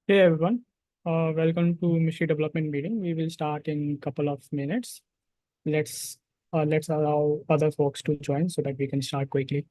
Hey everyone, welcome to Meshery Development Meeting. We will start in couple of minutes. Let's allow other folks to join so that we can start quickly.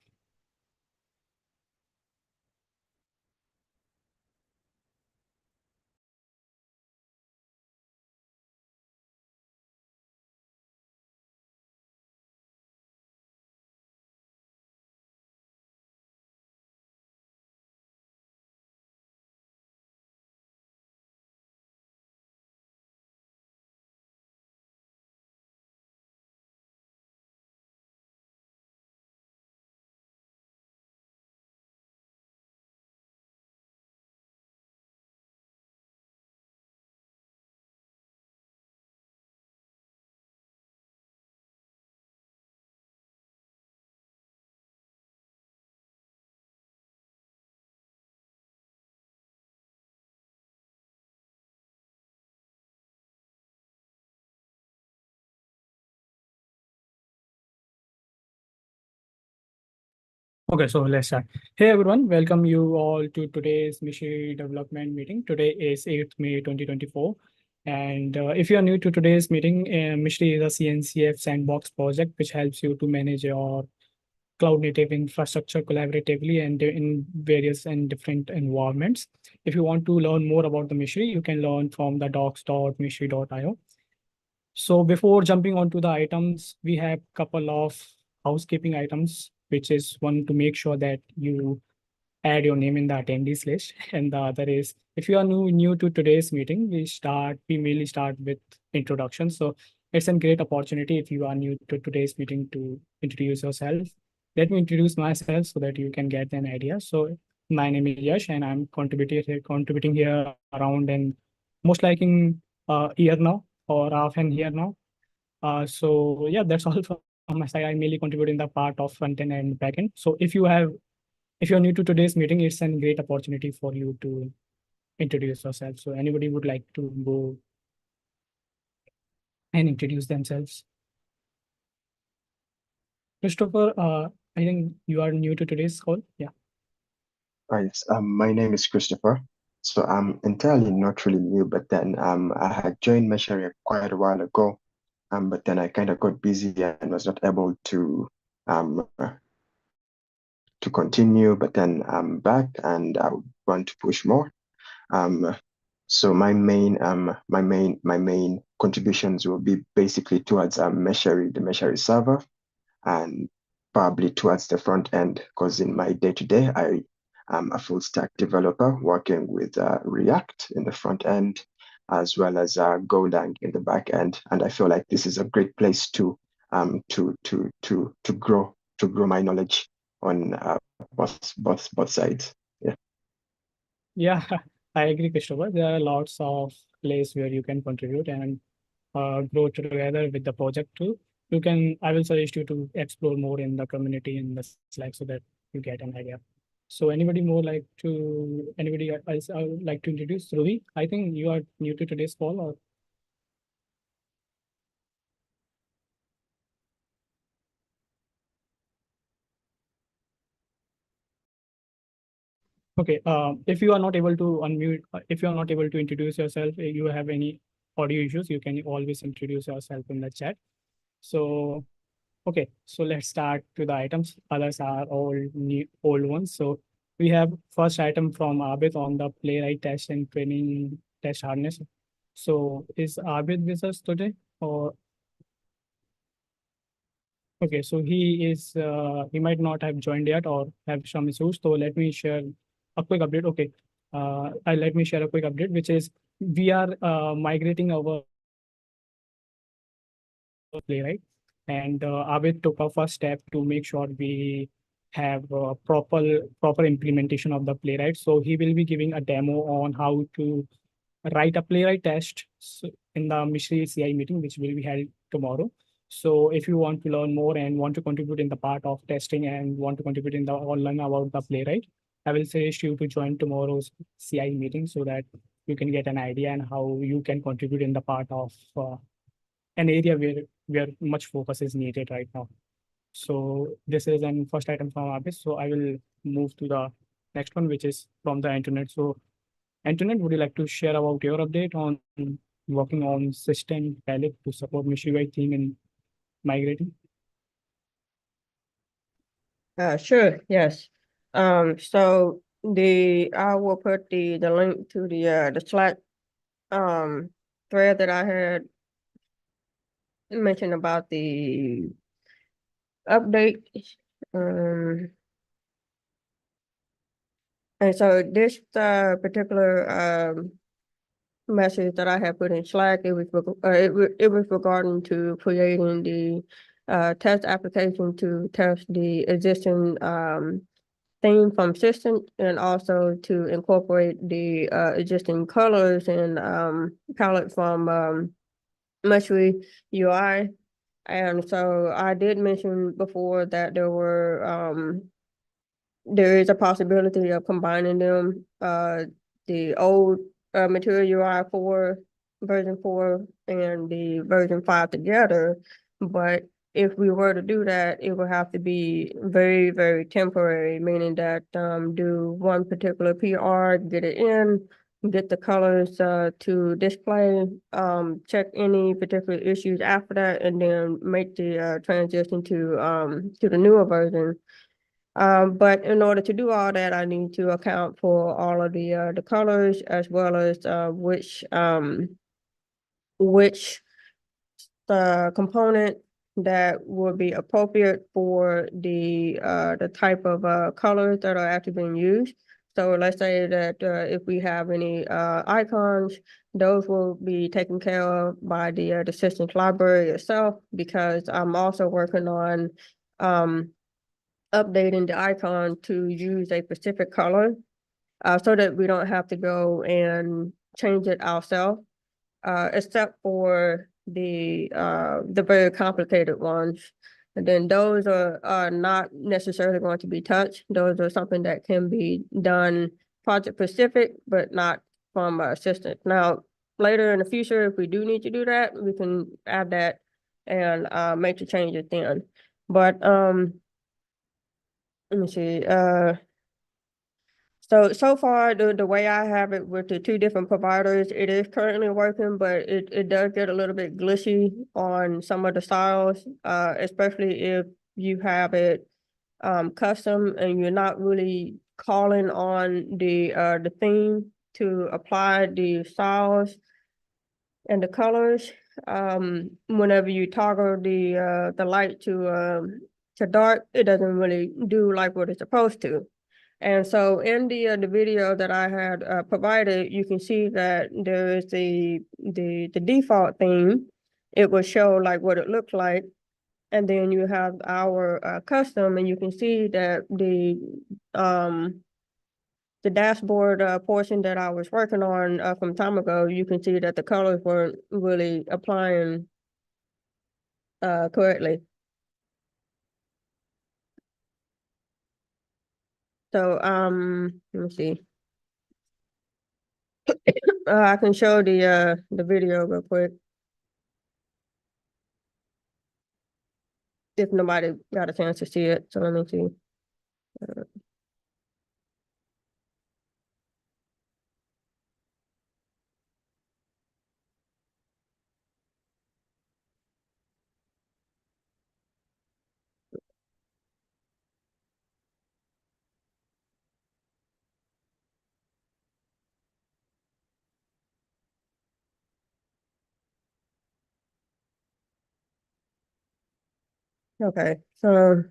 Okay, so let's start. Hey everyone, welcome you all to today's Meshery Development Meeting. Today is 8th May 2024. And if you are new to today's meeting, Meshery is a CNCF sandbox project which helps you to manage your cloud native infrastructure collaboratively and in various and different environments. If you want to learn more about the Meshery, you can learn from the docs.meshery.io. So before jumping onto the items, we have a couple of housekeeping items, which is one to make sure that you add your name in the attendees list. And the other is if you are new to today's meeting, we mainly start with introduction. So it's a great opportunity if you are new to today's meeting to introduce yourself. Let me introduce myself so that you can get an idea. So my name is Yash and I'm contributing here around and most like in a year now or half an year now. So yeah, that's all from my side. I mainly contribute in the part of front end and back end. So if you're new to today's meeting, it's a great opportunity for you to introduce yourself. So anybody would like to go and introduce themselves? Christopher, I think you are new to today's call. Yeah. Right. My name is Christopher. So I'm entirely not really new, but then I had joined Meshery quite a while ago. But then I kind of got busy and was not able um to continue. But then I'm back and I want to push more. Um, so my main contributions will be basically towards Meshery, the Meshery server, and probably towards the front end, because in my day-to-day, I am a full stack developer working with React in the front end, as well as Golang in the back end. And I feel like this is a great place to grow my knowledge on both sides. Yeah. Yeah, I agree, Christopher. There are lots of places where you can contribute and grow together with the project too. I will suggest you to explore more in the community in the Slack so that you get an idea. So anybody else I would like to introduce? Ruby, I think you are new to today's call or okay. If you are not able to unmute, if you are not able to introduce yourself, you have any audio issues, you can always introduce yourself in the chat. So okay, so let's start to the items. Others are all new, old ones. So we have first item from Abid on the playwright test and training test harness. So is Abid with us today? Or okay, so he might not have joined yet or have some issues. So let me share a quick update. Okay, let me share a quick update, which is we are migrating our playwright. And Abid took a first step to make sure we have proper implementation of the playwright. So he will be giving a demo on how to write a playwright test in the Mishri CI meeting, which will be held tomorrow. So if you want to learn more and want to contribute in the part of testing and want to contribute in the or learn about the playwright, I will suggest you to join tomorrow's CI meeting so that you can get an idea and how you can contribute in the part of an area where much focus is needed right now. So this is an first item from Abis. So I will move to the next one, which is from the internet. So Antoinette, would you like to share about your update on working on system palette to support Meshery theme in migrating? Sure, yes. So I will put the link to the Slack um thread that I had mentioned about the update. Um, and so this particular message that I had put in Slack, it was regarding to creating the test application to test the existing theme from system, and also to incorporate the existing colors and palette from Meshery UI. And so I did mention before that there is a possibility of combining them, the old Material UI 4, version 4, and the version 5 together. But if we were to do that, it would have to be very, very temporary, meaning that do one particular PR, get it in, get the colors to display, check any particular issues after that, and then make the transition to the newer version. But in order to do all that, I need to account for all of the colors, as well as which component that would be appropriate for the type of colors that are actually being used. So let's say that if we have any icons, those will be taken care of by the systems library itself, because I'm also working on um, updating the icon to use a specific color, so that we don't have to go and change it ourselves, except for the very complicated ones. And then those are not necessarily going to be touched. Those are something that can be done project specific, but not from assistance. Now, later in the future, if we do need to do that, we can add that and make the changes then. But let me see. So far, the way I have it with the two different providers, it is currently working, but it does get a little bit glitchy on some of the styles, especially if you have it custom and you're not really calling on the theme to apply the styles and the colors. Whenever you toggle the light to dark, it doesn't really do like what it's supposed to. And so in the video that I had provided, you can see that there is the default theme. It will show like what it looks like. And then you have our custom, and you can see that the dashboard portion that I was working on from time ago, you can see that the colors weren't really applying correctly. So let me see. I can show the video real quick if nobody got a chance to see it. So let me see. Okay, so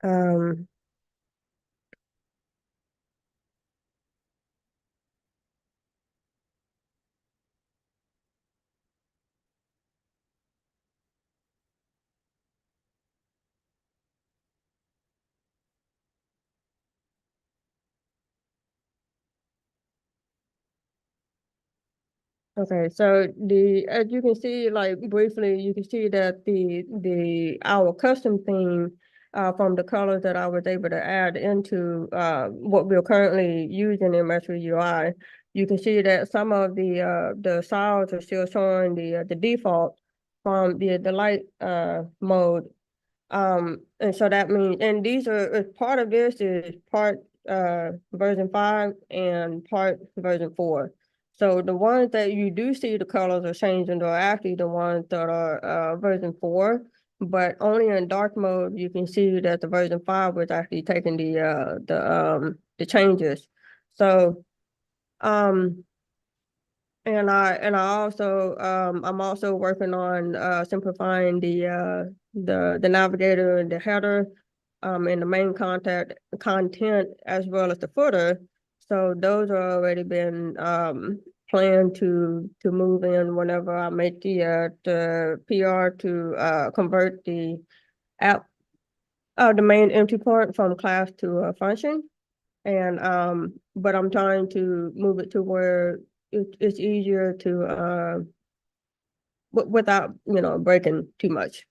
um okay, so as you can see, like briefly, you can see that our custom theme from the colors that I was able to add into what we're currently using in Metro UI, you can see that some of the styles are still showing the default from the light mode. And so that means, and these are part of this is part version 5 and part version 4. So the ones that you do see the colors are changing are actually the ones that are version 4, but only in dark mode you can see that the version 5 was actually taking the changes. So and I also I'm also working on simplifying the navigator and the header and the main content as well as the footer. So those are already been planned to move in whenever I make the PR to convert the app the main empty part from class to a function. And but I'm trying to move it to where it's easier to without breaking too much.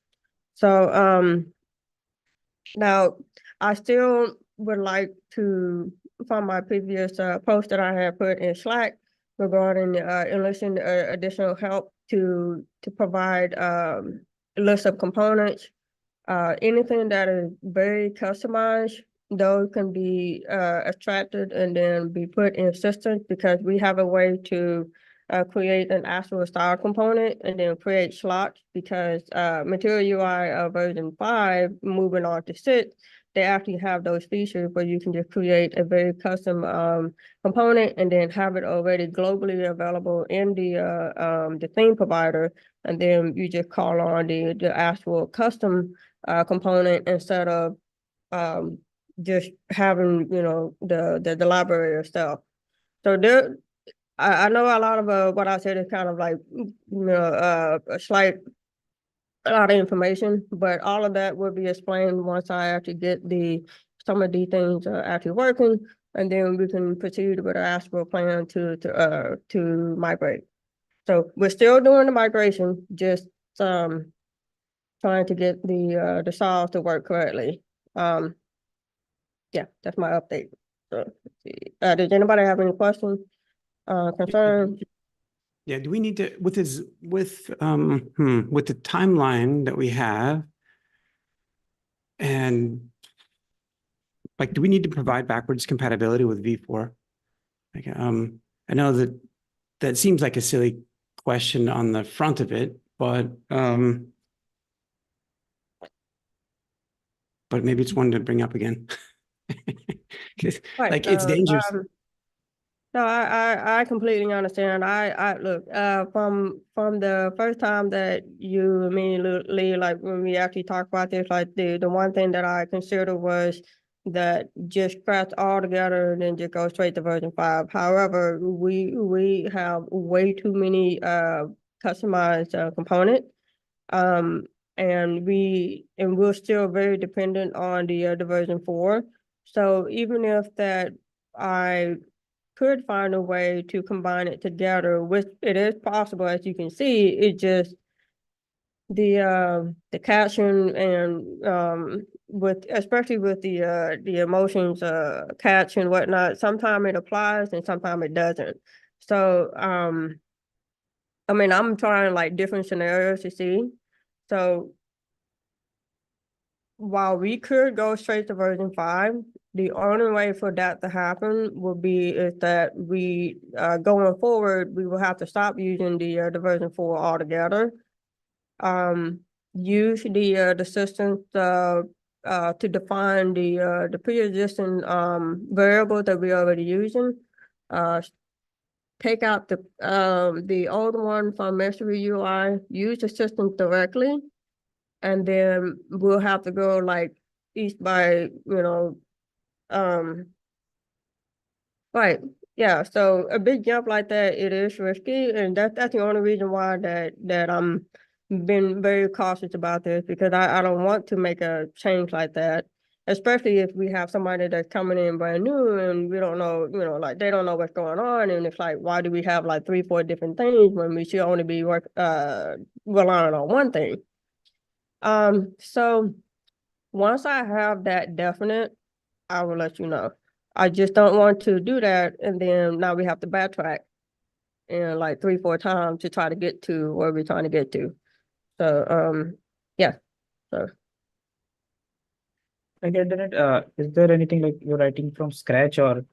So now I still would like to, from my previous post that I had put in Slack regarding enlisting additional help to provide a list of components. Anything that is very customized, those can be extracted and then be put in systems, because we have a way to create an actual style component and then create slots, because Material UI version 5 moving on to 6, they actually have those features where you can just create a very custom component and then have it already globally available in the theme provider, and then you just call on the actual custom component instead of just having the library or stuff. So there, I know a lot of what I said is kind of like a lot of information, but all of that will be explained once I actually get some of these things actually working, and then we can proceed with our actual plan to migrate. So we're still doing the migration, just trying to get the solve to work correctly. Yeah, that's my update. So, does anybody have any questions, concerns? Yeah, do we need to, with the timeline that we have, and like, do we need to provide backwards compatibility with V4? Like, I know that seems like a silly question on the front of it, but maybe it's one to bring up again. Right, Like, it's dangerous. No, I completely understand. I look, from the first time that you and me, Lee, like when we actually talked about this, like the one thing that I considered was that just scratch all together and then just go straight to version 5. However, we have way too many customized components. And we're still very dependent on the version 4. So even if that I could find a way to combine it together, which it is possible, as you can see, it just the caption and with especially with the emotions catch and whatnot, sometimes it applies and sometimes it doesn't. So I mean, I'm trying like different scenarios to see. So while we could go straight to version 5, the only way for that to happen would be is that we going forward, we will have to stop using the version 4 altogether. Use the system to define the pre-existing variable that we're already using. Take out the old one from Meshery UI, use the system directly, and then we'll have to go like each by, right. Yeah, so a big jump like that, it is risky, and that's the only reason why that I'm been very cautious about this, because I don't want to make a change like that, especially if we have somebody that's coming in brand new and we don't know, like they don't know what's going on, and it's like, why do we have like 3-4 different things when we should only be relying on one thing? So once I have that definite, I will let you know. I just don't want to do that, and then now we have to backtrack and like 3-4 times to try to get to where we're trying to get to. So yeah. So Like internet, is there anything like you're writing from scratch or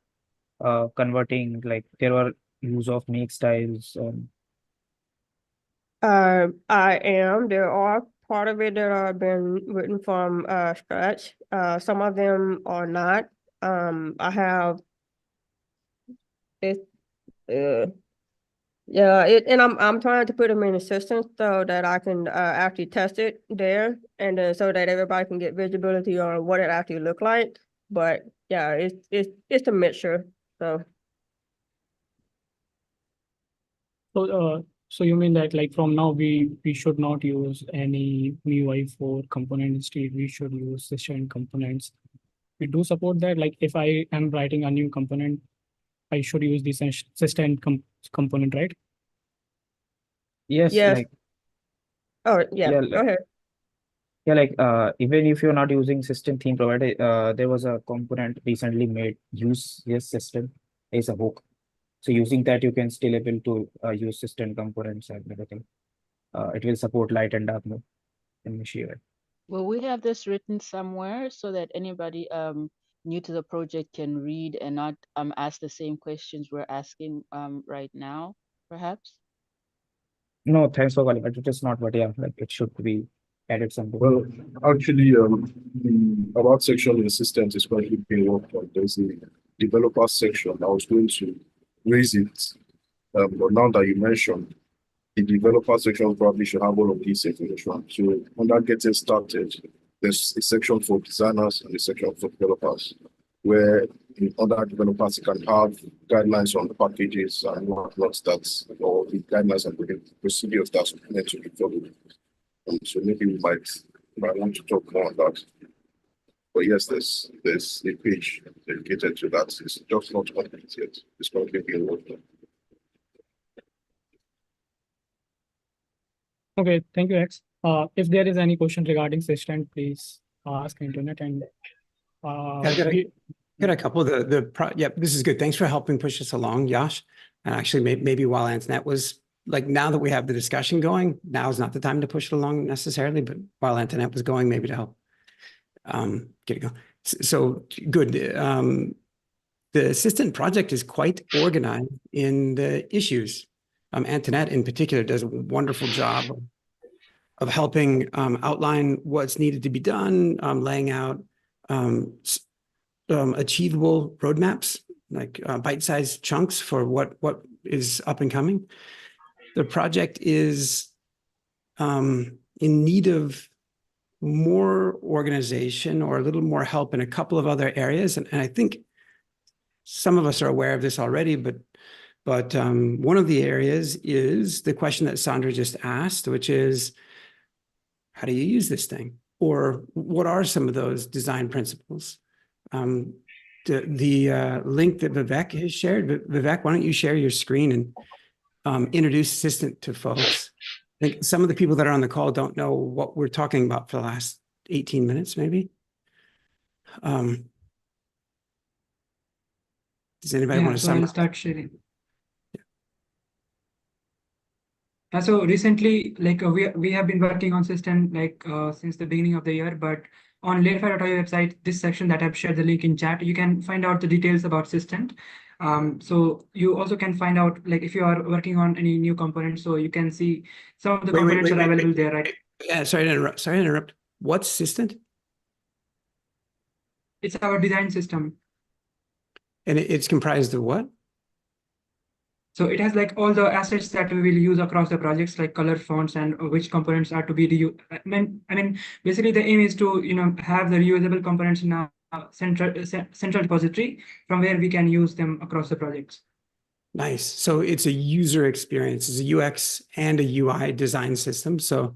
converting, like there were use of make styles? I am. There are part of it that are been written from scratch. Some of them are not. I have it. Yeah, and I'm trying to put them in a system so that I can actually test it there, and then so that everybody can get visibility on what it actually look like. But yeah, it's a mixture. So So you mean that like from now we should not use any MIUI for component instead we should use system components. We do support that. Like if I am writing a new component, I should use the system component, right? Yes, yes. like Oh yeah. yeah, Go ahead. even if you're not using system theme provided, there was a component recently made use yes system is a hook. So using that, you can still able to use system components and everything. It will support light and dark mode in Meshery. Will we have this written somewhere so that anybody new to the project can read and not ask the same questions we're asking right now, perhaps? No, thanks for calling, but it is not, but yeah, like it should be added somewhere. Well, actually, the about section in the systems is currently being worked on. There's a developer section. I was going to raise it, but now that you mentioned, the developer section probably should have all of these information. So when that getting started, there's a section for designers and a section for developers, where in other developers you can have guidelines on the packages and whatnot that's or the guidelines and the procedures that's meant to be followed. So maybe we might want to talk more on that. But yes, there's a page dedicated to that. It's just not complete yet. It's currently being worked on. Okay, thank you, X. If there is any question regarding system, please ask internet and Yeah, got a couple. Yep, this is good. Thanks for helping push us along, Yash. And actually, maybe while Antoinette was like, now that we have the discussion going, now is not the time to push it along necessarily, but while Antoinette was going, maybe to help get it going. So good. The assistant project is quite organized in the issues. Antoinette in particular does a wonderful job of helping outline what's needed to be done, laying out achievable roadmaps, like bite-sized chunks for what is up and coming. The project is in need of more organization or a little more help in a couple of other areas. And I think some of us are aware of this already, but one of the areas is the question that Sandra just asked, which is, how do you use this thing? Or what are some of those design principles? The link that Vivek has shared, Vivek, why don't you share your screen and introduce Assistant to folks? I think some of the people that are on the call don't know what we're talking about for the last 18 minutes, maybe. Does anybody want to So I'll start sharing. So recently, like we have been working on system like since the beginning of the year, but on layerfire.io website, this section that I've shared the link in chat, you can find out the details about system. So you also can find out like if you are working on any new components, so you can see some of the components are available there, right? Yeah, sorry to interrupt. What's Assistant? It's our design system. And it's comprised of what? So it has like all the assets that we will use across the projects, like color, fonts, and which components are to be reused. I mean, basically the aim is to have the reusable components in a central repository from where we can use them across the projects. Nice. So it's a user experience, it's a UX and a UI design system. So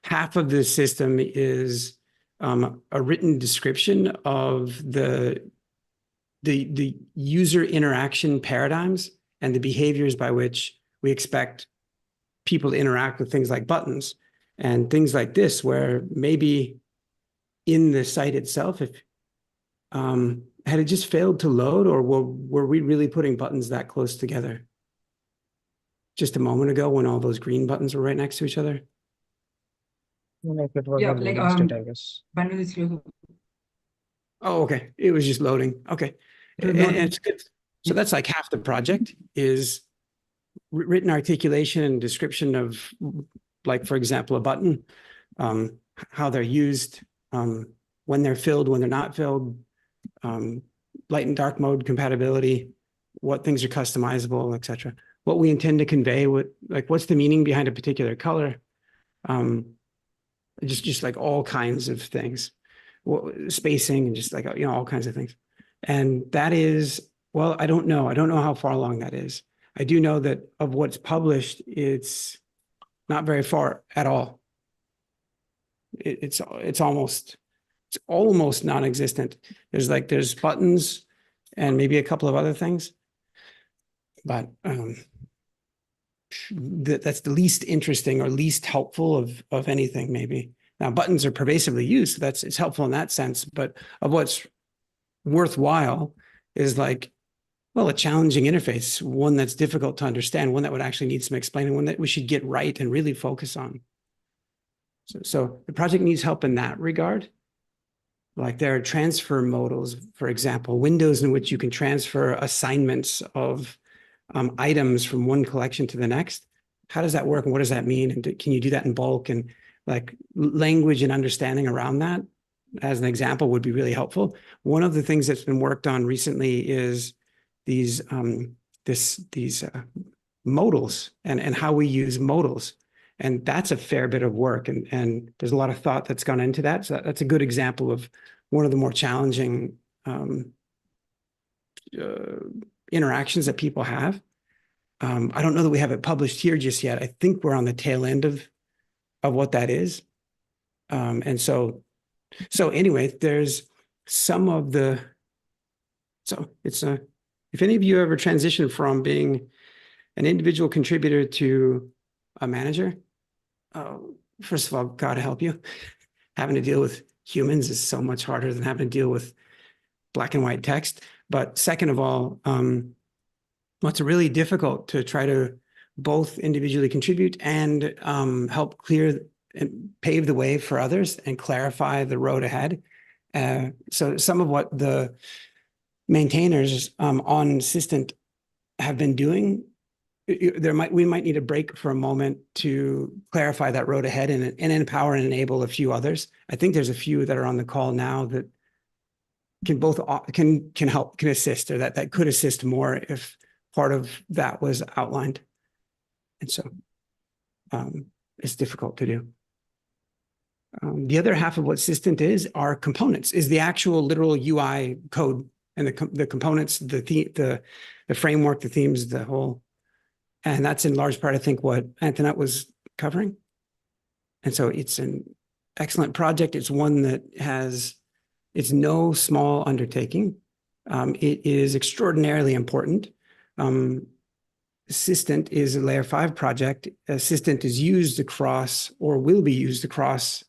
half of the system is a written description of the user interaction paradigms and the behaviors by which we expect people to interact with things like buttons and things like this, where maybe in the site itself, if had it just failed to load, or were we really putting buttons that close together just a moment ago when all those green buttons were right next to each other? Like it was Yeah, a like loading state, I guess. bandwidth is close. Oh, okay. It was just loading. Okay. And it's good. So that's like half the project is written articulation and description of, like, for example, a button, how they're used, when they're filled, when they're not filled, light and dark mode compatibility, what things are customizable, etc. What we intend to convey, what's the meaning behind a particular color, just like all kinds of things, spacing and just like, all kinds of things. And that is, well, I don't know how far along that is. I do know that of what's published, it's not very far at all. It's almost non-existent. There's buttons and maybe a couple of other things, but that's the least interesting or least helpful of anything, maybe. Now, buttons are pervasively used, so it's helpful in that sense, but of what's worthwhile is like, well, a challenging interface, one that's difficult to understand, one that would actually need some explaining, one that we should get right and really focus on. So the project needs help in that regard. Like there are transfer modals, for example, windows in which you can transfer assignments of items from one collection to the next. How does that work and what does that mean? And can you do that in bulk? And like language and understanding around that, as an example, would be really helpful. One of the things that's been worked on recently is these modals and how we use modals. And that's a fair bit of work. And there's a lot of thought that's gone into that. So that's a good example of one of the more challenging interactions that people have. I don't know that we have it published here just yet. I think we're on the tail end of what that is. And so anyway, there's some of the, so it's a, if any of you ever transition from being an individual contributor to a manager, first of all, God help you. Having to deal with humans is so much harder than having to deal with black and white text. But second of all, it's really difficult to try to both individually contribute and help clear and pave the way for others and clarify the road ahead. So some of what the maintainers on Systent have been doing, we might need a break for a moment to clarify that road ahead and empower and enable a few others. I think there's a few that are on the call now that can both can help, can assist, or that could assist more if part of that was outlined. And so it's difficult to do. The other half of what Systent is are components, is the actual literal UI code and the components, the framework, the themes, the whole. And that's in large part, I think, what Antoinette was covering. And so it's an excellent project. It's one that it's no small undertaking. It is extraordinarily important. Systent is a layer 5 project. Systent is used across, or will be used across,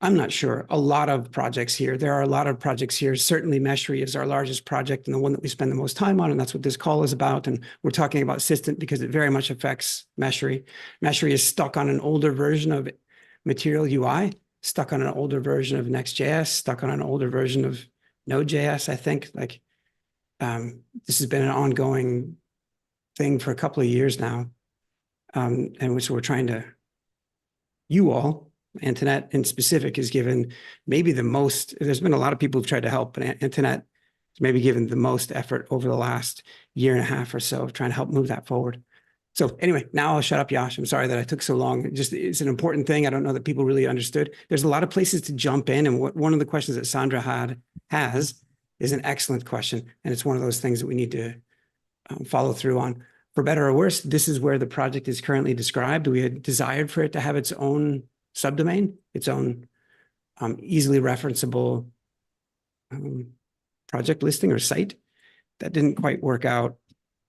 I'm not sure, a lot of projects here. There are a lot of projects here. Certainly Meshery is our largest project and the one that we spend the most time on, and that's what this call is about. And we're talking about Systent because it very much affects Meshery. Meshery is stuck on an older version of Material UI, stuck on an older version of Next.js, stuck on an older version of Node.js, I think. Like, this has been an ongoing thing for a couple of years now, and which we're trying to, you all, Antoinette in specific, has given maybe the most. There's been a lot of people who've tried to help, but Antoinette has maybe given the most effort over the last year and a half or so of trying to help move that forward. So anyway, now I'll shut up, Yash. I'm sorry that I took so long. It's an important thing. I don't know that people really understood. There's a lot of places to jump in, and one of the questions that Sandra has is an excellent question, and it's one of those things that we need to follow through on. For better or worse, this is where the project is currently described. We had desired for it to have its own subdomain, its own easily referenceable project listing or site. That didn't quite work out.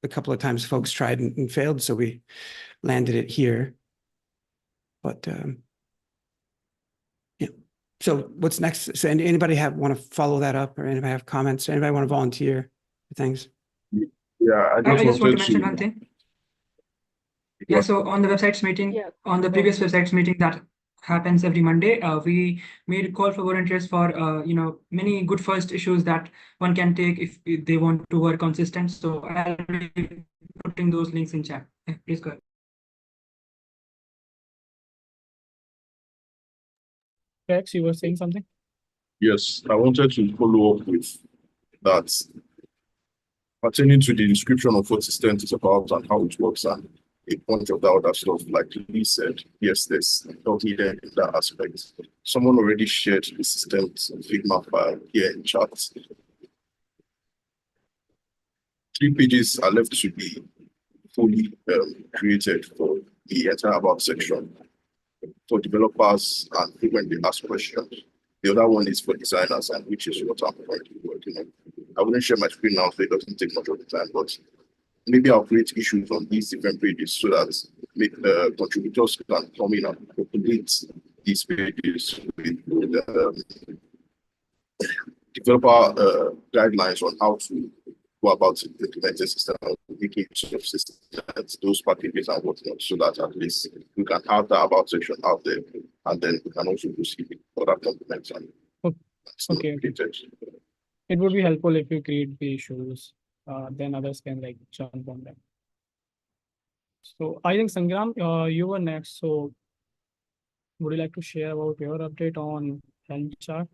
A couple of times folks tried and failed, so we landed it here. But yeah. So what's next? So anybody want to follow that up, or anybody have comments? Anybody want to volunteer for things? Yeah, I just want to mention one thing. Yeah, so on the websites meeting, on the previous websites meeting that happens every Monday. We made a call for volunteers for many good first issues that one can take if they want to work on systems. So I'll be putting those links in chat. Yeah, please go ahead. Rex, you were saying something? Yes, I wanted to follow up with that pertaining to the description of what systems is about and how it works, and a bunch of the other stuff, like Lee said, yes, there's not needed in that aspect. Someone already shared the systems Figma file here in chat. 3 pages are left to be fully created for the entire about section for developers and when they ask questions. The other one is for designers, and which is what I'm currently working on. I wouldn't share my screen now, so it doesn't take much of the time, but maybe I'll create issues on these different pages so that the contributors can come in and populate these pages with developer guidelines on how to go about implementing the system, making use of systems, those packages and whatnot, so that at least we can have that about section out there, and then we can also proceed with other components and Okay. It would be helpful if you create the issues, then others can like jump on them. So I think Sangram, you were next. So would you like to share about your update on Helm chart?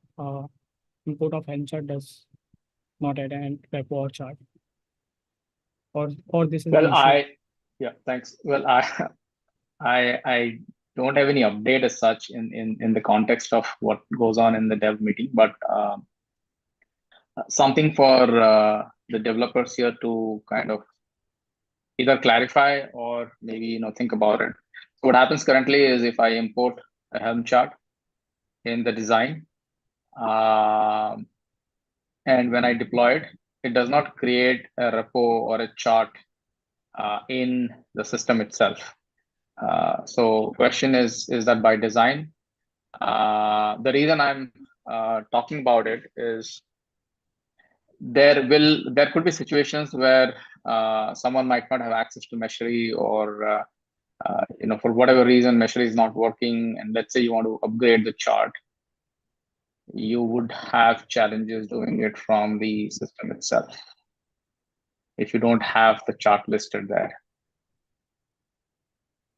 Import of Helm chart does not add an report chart, or this is Well, an issue. yeah, thanks. Well, I don't have any update as such in the context of what goes on in the dev meeting, but something for the developers here to kind of either clarify or maybe think about it. So what happens currently is if I import a Helm chart in the design, and when I deploy it, it does not create a repo or a chart in the system itself. So question is that by design? The reason I'm talking about it is there could be situations where someone might not have access to Meshery, or for whatever reason Meshery is not working, and let's say you want to upgrade the chart, you would have challenges doing it from the system itself if you don't have the chart listed there.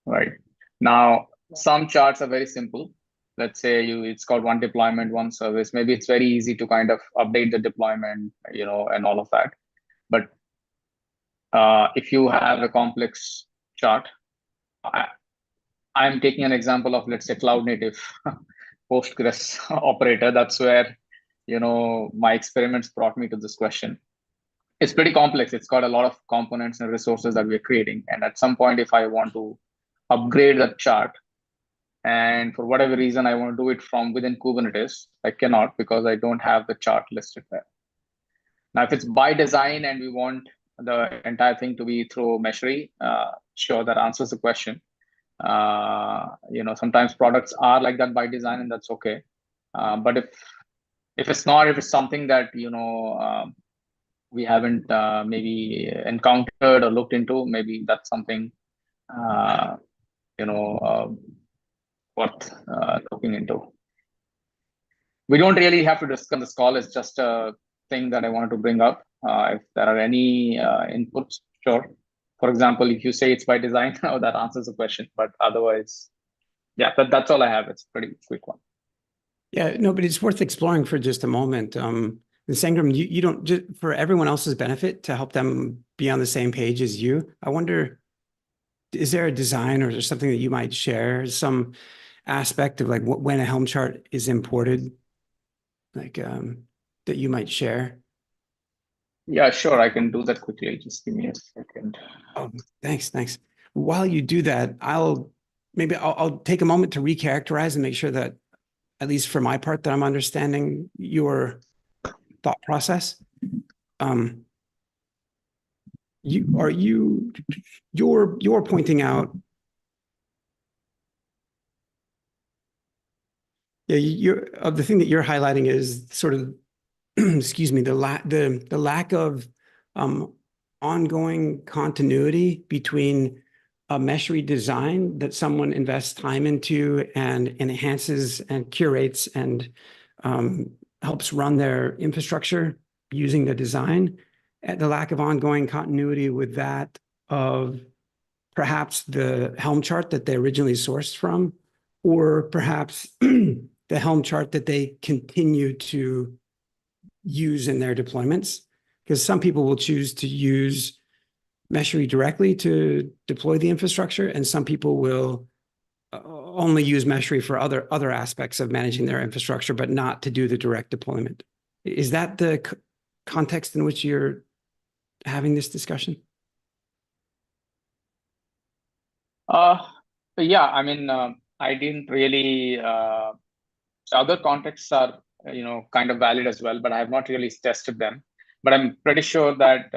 Right now, some charts are very simple. Let's say it's called one deployment, one service. Maybe it's very easy to kind of update the deployment, and all of that. But if you have a complex chart, I'm taking an example of, let's say, cloud native Postgres operator. That's where, my experiments brought me to this question. It's pretty complex. It's got a lot of components and resources that we're creating. And at some point, if I want to upgrade that chart, and for whatever reason, I want to do it from within Kubernetes, I cannot, because I don't have the chart listed there. Now, if it's by design and we want the entire thing to be through Meshery, sure, that answers the question. Sometimes products are like that by design, and that's okay. But if it's not, if it's something that we haven't maybe encountered or looked into, maybe that's something worth looking into. We don't really have to discuss this call. It's just a thing that I wanted to bring up. If there are any inputs, sure. For example, if you say it's by design, that answers the question. But otherwise, yeah, that's all I have. It's a pretty quick one. Yeah, no, but it's worth exploring for just a moment. And Sangram, you don't, just for everyone else's benefit, to help them be on the same page as you, I wonder, is there a design or is there something that you might share, some aspect of like when a Helm chart is imported, like that you might share? Yeah, sure. I can do that quickly. Just give me a second. Oh, thanks. While you do that, I'll take a moment to recharacterize and make sure that, at least for my part, that I'm understanding your thought process. You're pointing out, the thing that you're highlighting is sort of, excuse me, the lack of ongoing continuity between a Meshery design that someone invests time into and enhances and curates and helps run their infrastructure using the design, the lack of ongoing continuity with that of perhaps the Helm chart that they originally sourced from, or perhaps the Helm chart that they continue to use in their deployments. Because some people will choose to use Meshery directly to deploy the infrastructure, and some people will only use Meshery for other aspects of managing their infrastructure, but not to do the direct deployment. Is that the context in which you're having this discussion? Yeah, I mean, I didn't really. Other contexts are, kind of valid as well, but I have not really tested them. But I'm pretty sure that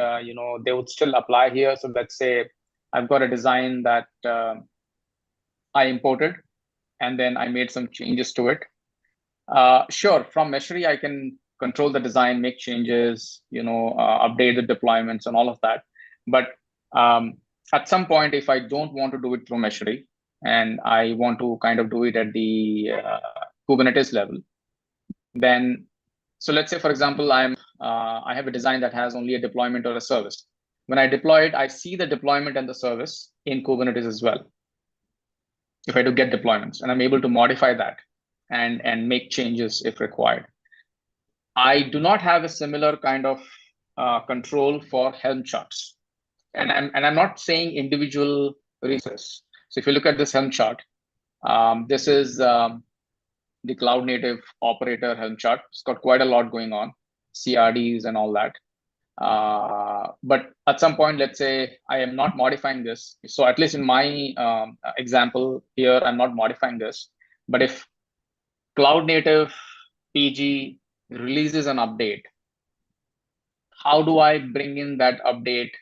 they would still apply here. So let's say I've got a design that I imported, and then I made some changes to it. Sure, from Meshery, I can control the design, make changes, update the deployments and all of that. But at some point, if I don't want to do it through Meshery and I want to kind of do it at the Kubernetes level, then, so let's say, for example, I have a design that has only a deployment or a service. When I deploy it, I see the deployment and the service in Kubernetes as well. If I do get deployments, and I'm able to modify that and make changes if required. I do not have a similar kind of control for Helm charts. And I'm not saying individual resources. So if you look at this Helm chart, this is the cloud native operator Helm chart. It's got quite a lot going on, CRDs and all that. But at some point, let's say I am not modifying this. So at least in my example here, I'm not modifying this. But if cloud native PG releases an update, how do I bring in that update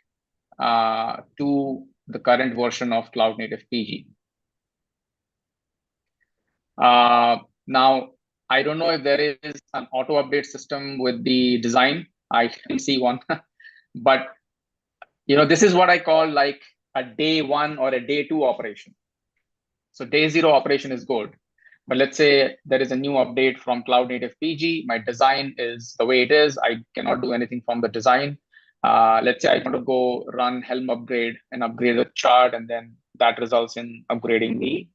to the current version of cloud native PG? Now, I don't know if there is an auto update system with the design. I can see one, but this is what I call like a day one or a day two operation. So day zero operation is good. But let's say there is a new update from Cloud Native PG. My design is the way it is. I cannot do anything from the design. Let's say I want to go run Helm upgrade and upgrade the chart, and then that results in upgrading the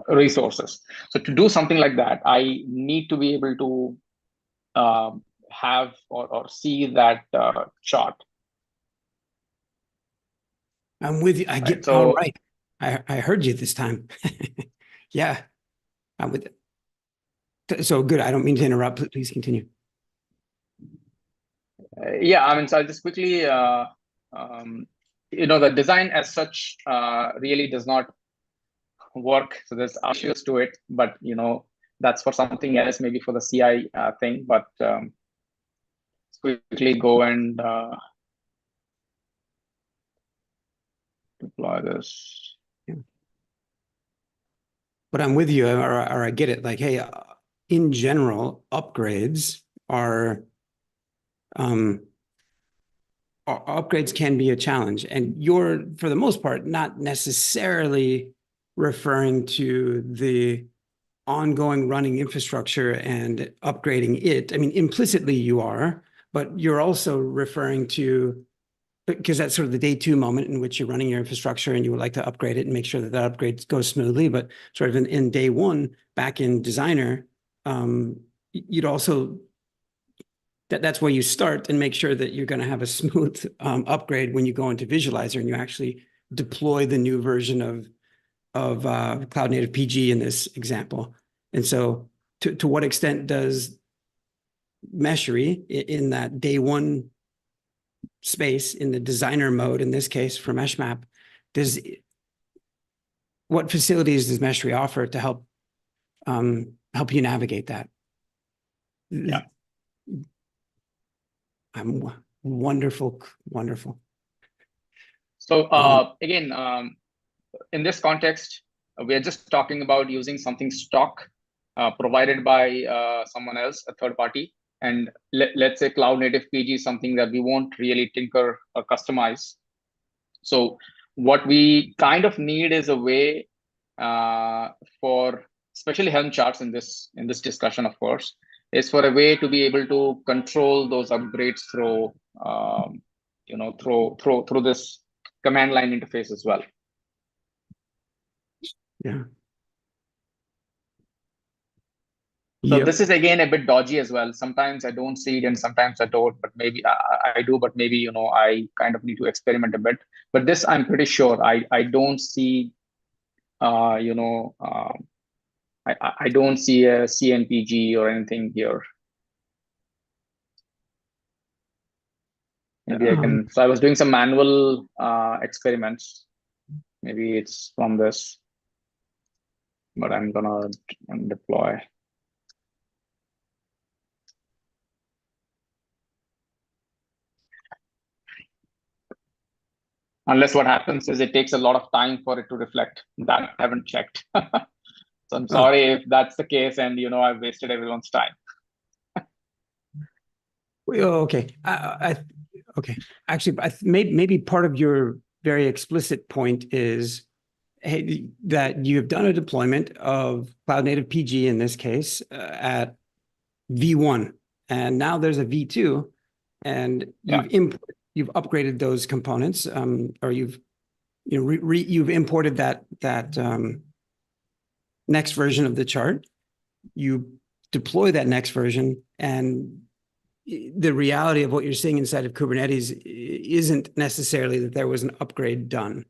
resources. So to do something like that, I need to be able to have or see that chart. I'm with you. I get so, all right. I heard you this time. Yeah, I'm with it. So good. I don't mean to interrupt. Please continue. Yeah, I mean, so I'll just quickly, the design as such really does not work. So there's issues to it, but that's for something else, maybe for the CI thing. But let's quickly go and deploy this. Yeah. But I'm with you, or I get it. Like, hey, in general, upgrades upgrades can be a challenge, and you're, for the most part, not necessarily referring to the ongoing running infrastructure and upgrading it. I mean, implicitly you are, but you're also referring to, because that's sort of the day two moment in which you're running your infrastructure and you would like to upgrade it and make sure that that upgrade goes smoothly. But sort of in day one, back in Designer, you'd also, that's where you start and make sure that you're going to have a smooth upgrade when you go into Visualizer and you actually deploy the new version of Cloud Native PG in this example. And so to what extent does Meshery in that day one space, in the designer mode, in this case for MeshMap, what facilities does Meshery offer to help you navigate that? Yeah. I'm wonderful. So again, in this context, we are just talking about using something stock provided by someone else, a third party. And let's say Cloud Native PG is something that we won't really tinker or customize. So what we kind of need is a way for especially Helm charts in this discussion, of course, is for a way to be able to control those upgrades through through this command line interface as well. Yeah. So this is again a bit dodgy as well. Sometimes I don't see it and sometimes I don't, but maybe I do, but maybe, I kind of need to experiment a bit. But this, I'm pretty sure I don't see, I don't see a CNPG or anything here. Maybe I can, so I was doing some manual experiments. Maybe it's from this, but I'm gonna deploy. Unless what happens is it takes a lot of time for it to reflect. That I haven't checked. So I'm sorry if that's the case and, I've wasted everyone's time. Okay. Okay. Actually, maybe part of your very explicit point is that you've done a deployment of cloud native PG in this case at V1, and now there's a V2, and you've upgraded those components, or you've imported that next version of the chart. You deploy that next version, and the reality of what you're seeing inside of Kubernetes isn't necessarily that there was an upgrade done.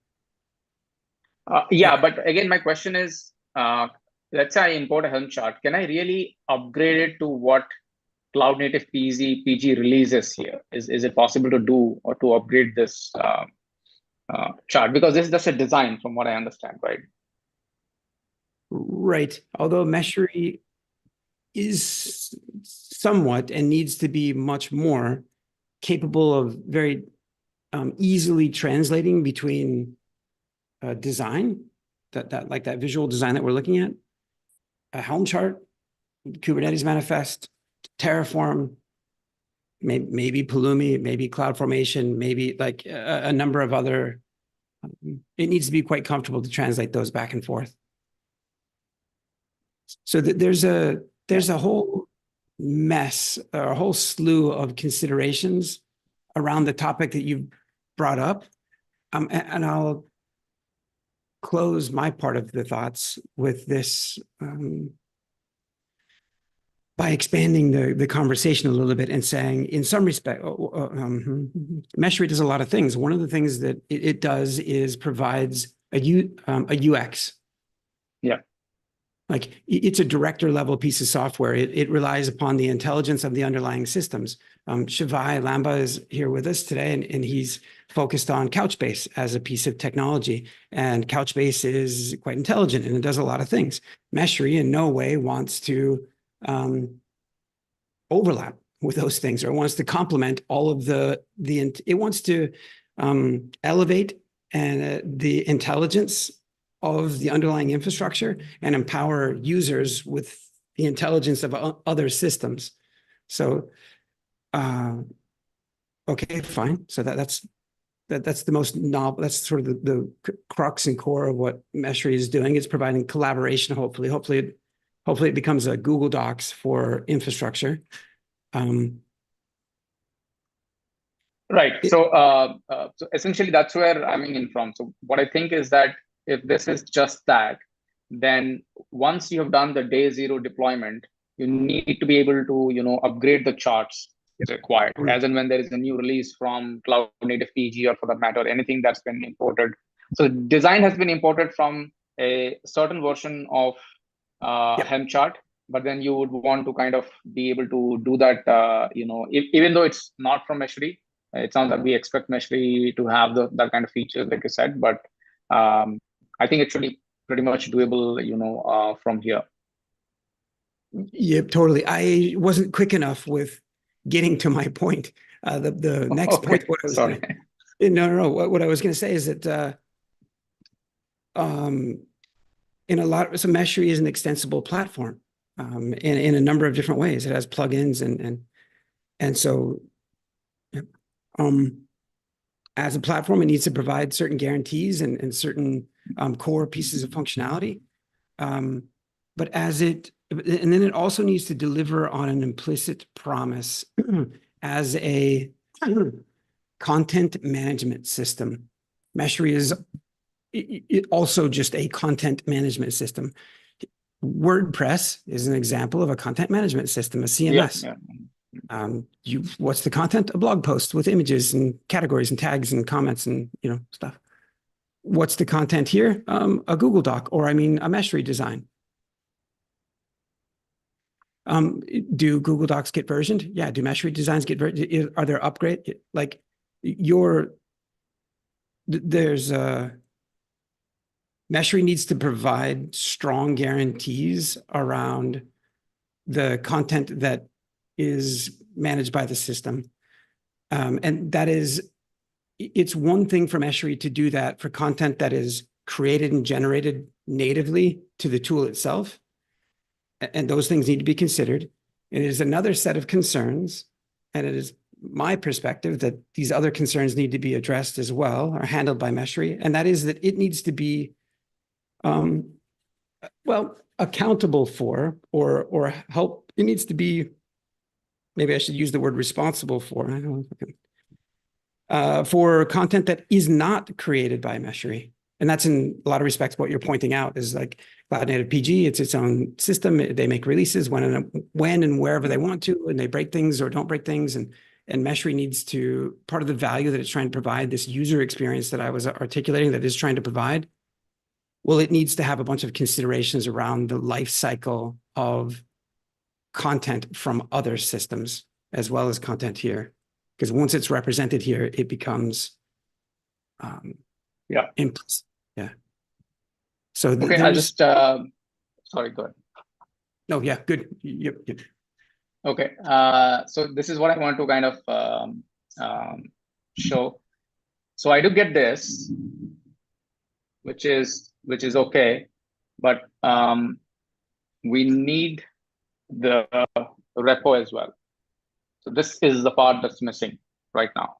But again, my question is, let's say I import a Helm chart. Can I really upgrade it to what cloud native PG releases here? Is it possible to do or to upgrade this chart? Because this is just a design from what I understand, right? Right. Although Meshery is somewhat and needs to be much more capable of very easily translating between design, like that visual design that we're looking at, a Helm chart, Kubernetes manifest, Terraform, maybe Pulumi, maybe CloudFormation, maybe like a number of other. It needs to be quite comfortable to translate those back and forth. So there's a whole mess, or a whole slew of considerations around the topic that you brought up, and I'll close my part of the thoughts with this by expanding the conversation a little bit and saying, in some respect, Meshery does a lot of things. One of the things that it does is provides a UX. Yeah. Like it's a director level piece of software. It relies upon the intelligence of the underlying systems. Shivai Lamba is here with us today, and he's focused on Couchbase as a piece of technology. And Couchbase is quite intelligent and it does a lot of things. Meshery in no way wants to overlap with those things, or wants to complement all of it wants to elevate the intelligence of the underlying infrastructure and empower users with the intelligence of other systems. So, okay, fine. So that's the most novel. That's sort of the crux and core of what Meshery is doing. It's providing collaboration. Hopefully it becomes a Google Docs for infrastructure. Right. So essentially, that's where I'm in from. So what I think is that if this is just that, then once you have done the day zero deployment, you need to be able to, upgrade the charts as required, as and when there is a new release from cloud native PG, or for that matter, anything that's been imported. So design has been imported from a certain version of Helm chart, but then you would want to kind of be able to do that, even though it's not from Meshery. It sounds like we expect Meshery to have that kind of features, like you said, but I think it should be pretty much doable, from here. Yep, totally. I wasn't quick enough with getting to my point. The next point, what I was sorry. No. What I was going to say is that in a lot, so Meshery is an extensible platform in a number of different ways. It has plugins and so. as a platform, it needs to provide certain guarantees and certain core pieces of functionality. But and then it also needs to deliver on an implicit promise as a content management system. Meshery is also just a content management system. WordPress is an example of a content management system, a CMS. Yeah. What's the content? A blog post with images and categories and tags and comments and stuff. What's the content here? A Google Doc, or a Meshery design. Do Google Docs get versioned? Yeah. Do Meshery designs get versioned? Are there upgrades? Like Meshery needs to provide strong guarantees around the content that is managed by the system. And it's one thing for Meshery to do that for content that is created and generated natively to the tool itself. And those things need to be considered. It is another set of concerns, and it is my perspective that these other concerns need to be addressed as well, or handled by Meshery, and that is that it needs to be, accountable for, or help. It needs to be, maybe I should use the word responsible for, I don't know, for content that is not created by Meshery. And that's in a lot of respects what you're pointing out is like Cloud Native PG, it's its own system. They make releases when and wherever they want to, and they break things or don't break things. And Meshery needs to, part of the value that it's trying to provide, this user experience that I was articulating that is trying to provide, well, it needs to have a bunch of considerations around the life cycle of content from other systems, as well as content here. Because once it's represented here, it becomes implicit. Yeah. So okay, I just sorry, go ahead. No, yeah, good. Yep. Okay, so this is what I want to kind of show. So I do get this, which is okay, but we need the repo as well. So this is the part that's missing right now.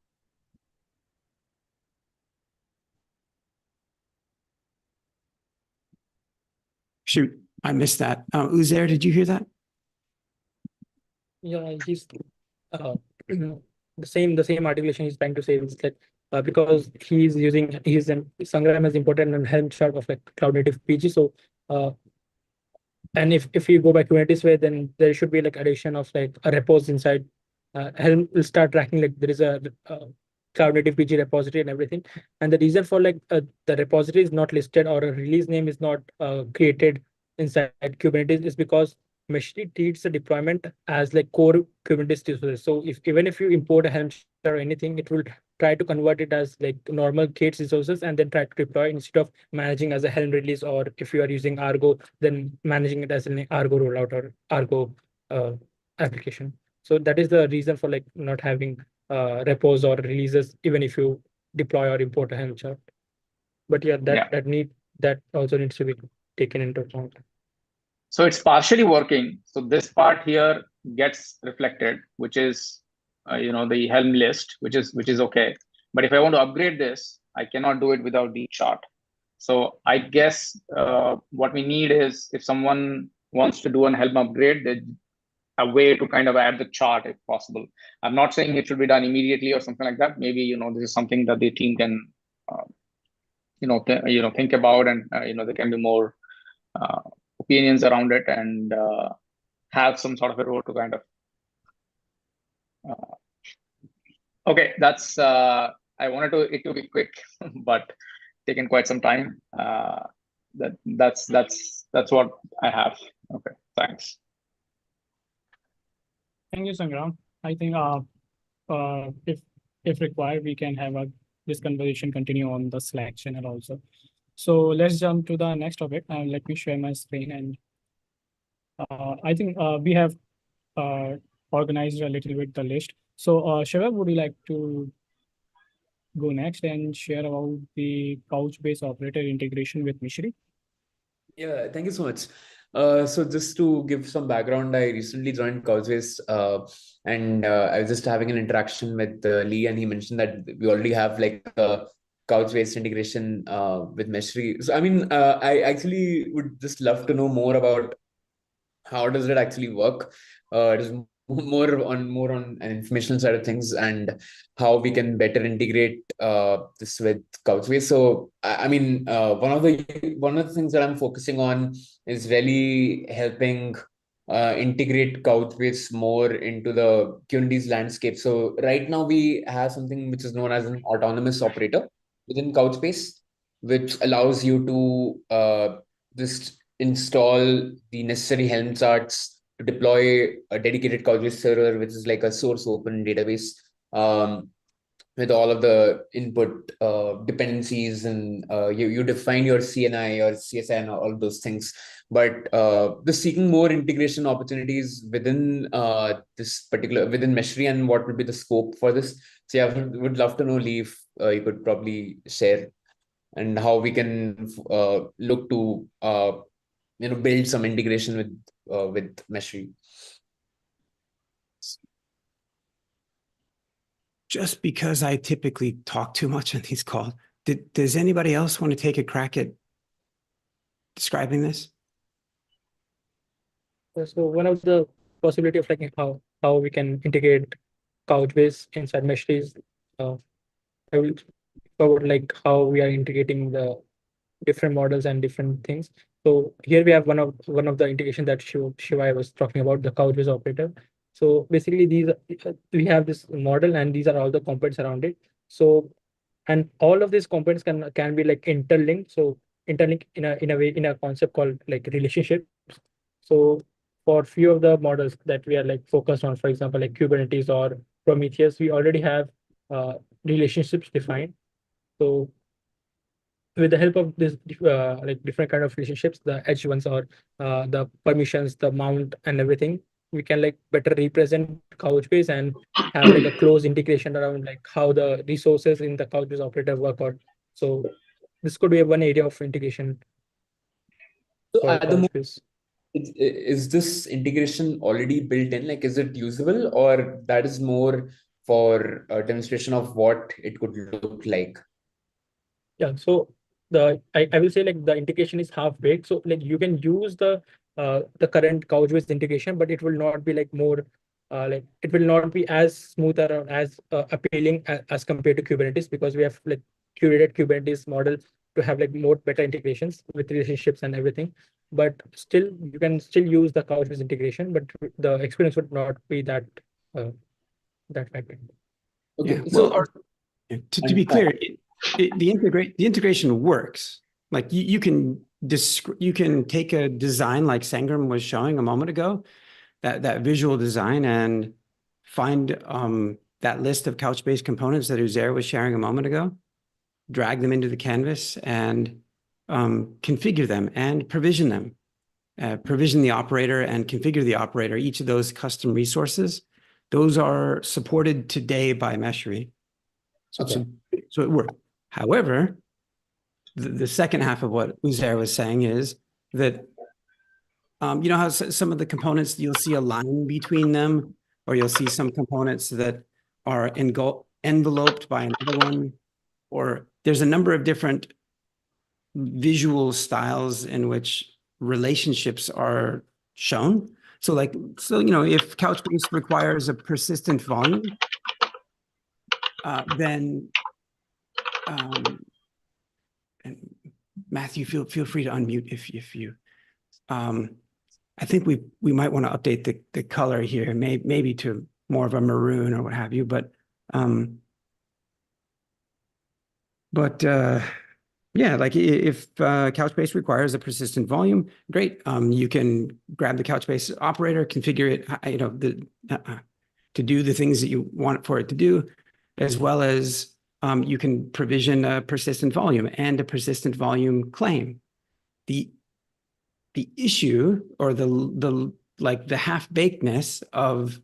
Shoot, I missed that. Uzair, did you hear that? Yeah, he's the same articulation he's trying to say is that because Sangram has imported an Helm chart of like Cloud Native PG. So and if you go by Kubernetes way, then there should be like addition of like a repos inside. Helm will start tracking like there is a Cloud Native PG repository and everything. And the reason for like the repository is not listed or a release name is not created inside Kubernetes is because Meshery treats the deployment as like core Kubernetes resources. So even if you import a Helm chart or anything, it will try to convert it as like normal K8s resources and then try to deploy instead of managing as a Helm release, or if you are using Argo, then managing it as an Argo rollout or Argo application. So that is the reason for like not having repos or releases, even if you deploy or import a Helm chart. But yeah, that also needs to be taken into account. So it's partially working. So this part here gets reflected, which is the Helm list, which is okay. But if I want to upgrade this, I cannot do it without the chart. So I guess what we need is, if someone wants to do an Helm upgrade, a way to kind of add the chart if possible. I'm not saying it should be done immediately or something like that. Maybe this is something that the team can think about, and there can be more opinions around it, and have some sort of a role to kind of okay, that's I wanted it to be quick, but taken quite some time. That's what I have. Okay, thanks. Thank you, Sangram. I think if required, we can have this conversation continue on the Slack channel also. So let's jump to the next topic. Let me share my screen, and I think we have organized a little bit the list. So Shiva, would you like to go next and share about the Couchbase operator integration with Meshery? Yeah, thank you so much. So just to give some background, I recently joined Couchbase, and I was just having an interaction with Lee, and he mentioned that we already have like a Couchbase integration with Meshery. So I mean, I actually would just love to know more about how does it actually work. It is more on an informational side of things, and how we can better integrate this with Couchbase. So I mean, one of the things that I'm focusing on is really helping integrate Couchbase more into the Kubernetes landscape. So right now we have something which is known as an autonomous operator within Couchbase, which allows you to just install the necessary Helm charts to deploy a dedicated Couchbase server, which is like a source open database. With all of the input dependencies, and you define your CNI or CSI and all of those things. But just seeking more integration opportunities within within Meshery, and what would be the scope for this. So yeah, would love to know, Lee, if you could probably share, and how we can look to build some integration with Meshery. Just because I typically talk too much on these calls, does anybody else want to take a crack at describing this? So one of the possibility of like how we can integrate Couchbase inside Meshery is I will cover like how we are integrating the different models and different things. So here we have one of the integration that Shiva was talking about, the Couchbase operator. So basically these we have this model, and these are all the components around it. So and all of these components can be like interlinked. So interlink in a way, in a concept called like relationships. So for few of the models that we are like focused on, for example, like Kubernetes or Prometheus, we already have relationships defined. So with the help of this like different kind of relationships, the edge ones, or the permissions, the mount and everything, we can like better represent Couchbase and have like a close integration around like how the resources in the Couchbase operator work out. So this could be one area of integration So for at the moment, Couchbase. is this integration already built in? Like, is it usable, or that is more for a demonstration of what it could look like? Yeah, so I will say like the integration is half baked. So like you can use the current Couchbase integration, but it will not be like more like it will not be as smooth or as appealing as compared to Kubernetes, because we have like curated Kubernetes model to have like more better integrations with relationships and everything. But still, you can still use the Couchbase integration, but the experience would not be that that vibrant. Okay, Yeah, so well, to be clear, the integration works. Like you can take a design like Sangram was showing a moment ago, that visual design, and find that list of Couchbase components that Uzair was sharing a moment ago, drag them into the canvas, and configure them and provision them. Provision the operator and configure the operator, each of those custom resources. Those are supported today by Meshery. So it worked. However, the second half of what Uzair was saying is that you know how some of the components, you'll see a line between them, or you'll see some components that are enveloped by another one, or there's a number of different visual styles in which relationships are shown. So you know, if Couchbase requires a persistent volume, then and Matthew, feel free to unmute if you. I think we might want to update the color here, maybe to more of a maroon or what have you, but yeah, like if Couchbase requires a persistent volume, great. You can grab the Couchbase operator, configure it, you know, to do the things that you want for it to do, as well as you can provision a persistent volume and a persistent volume claim. The issue, or the half-bakedness of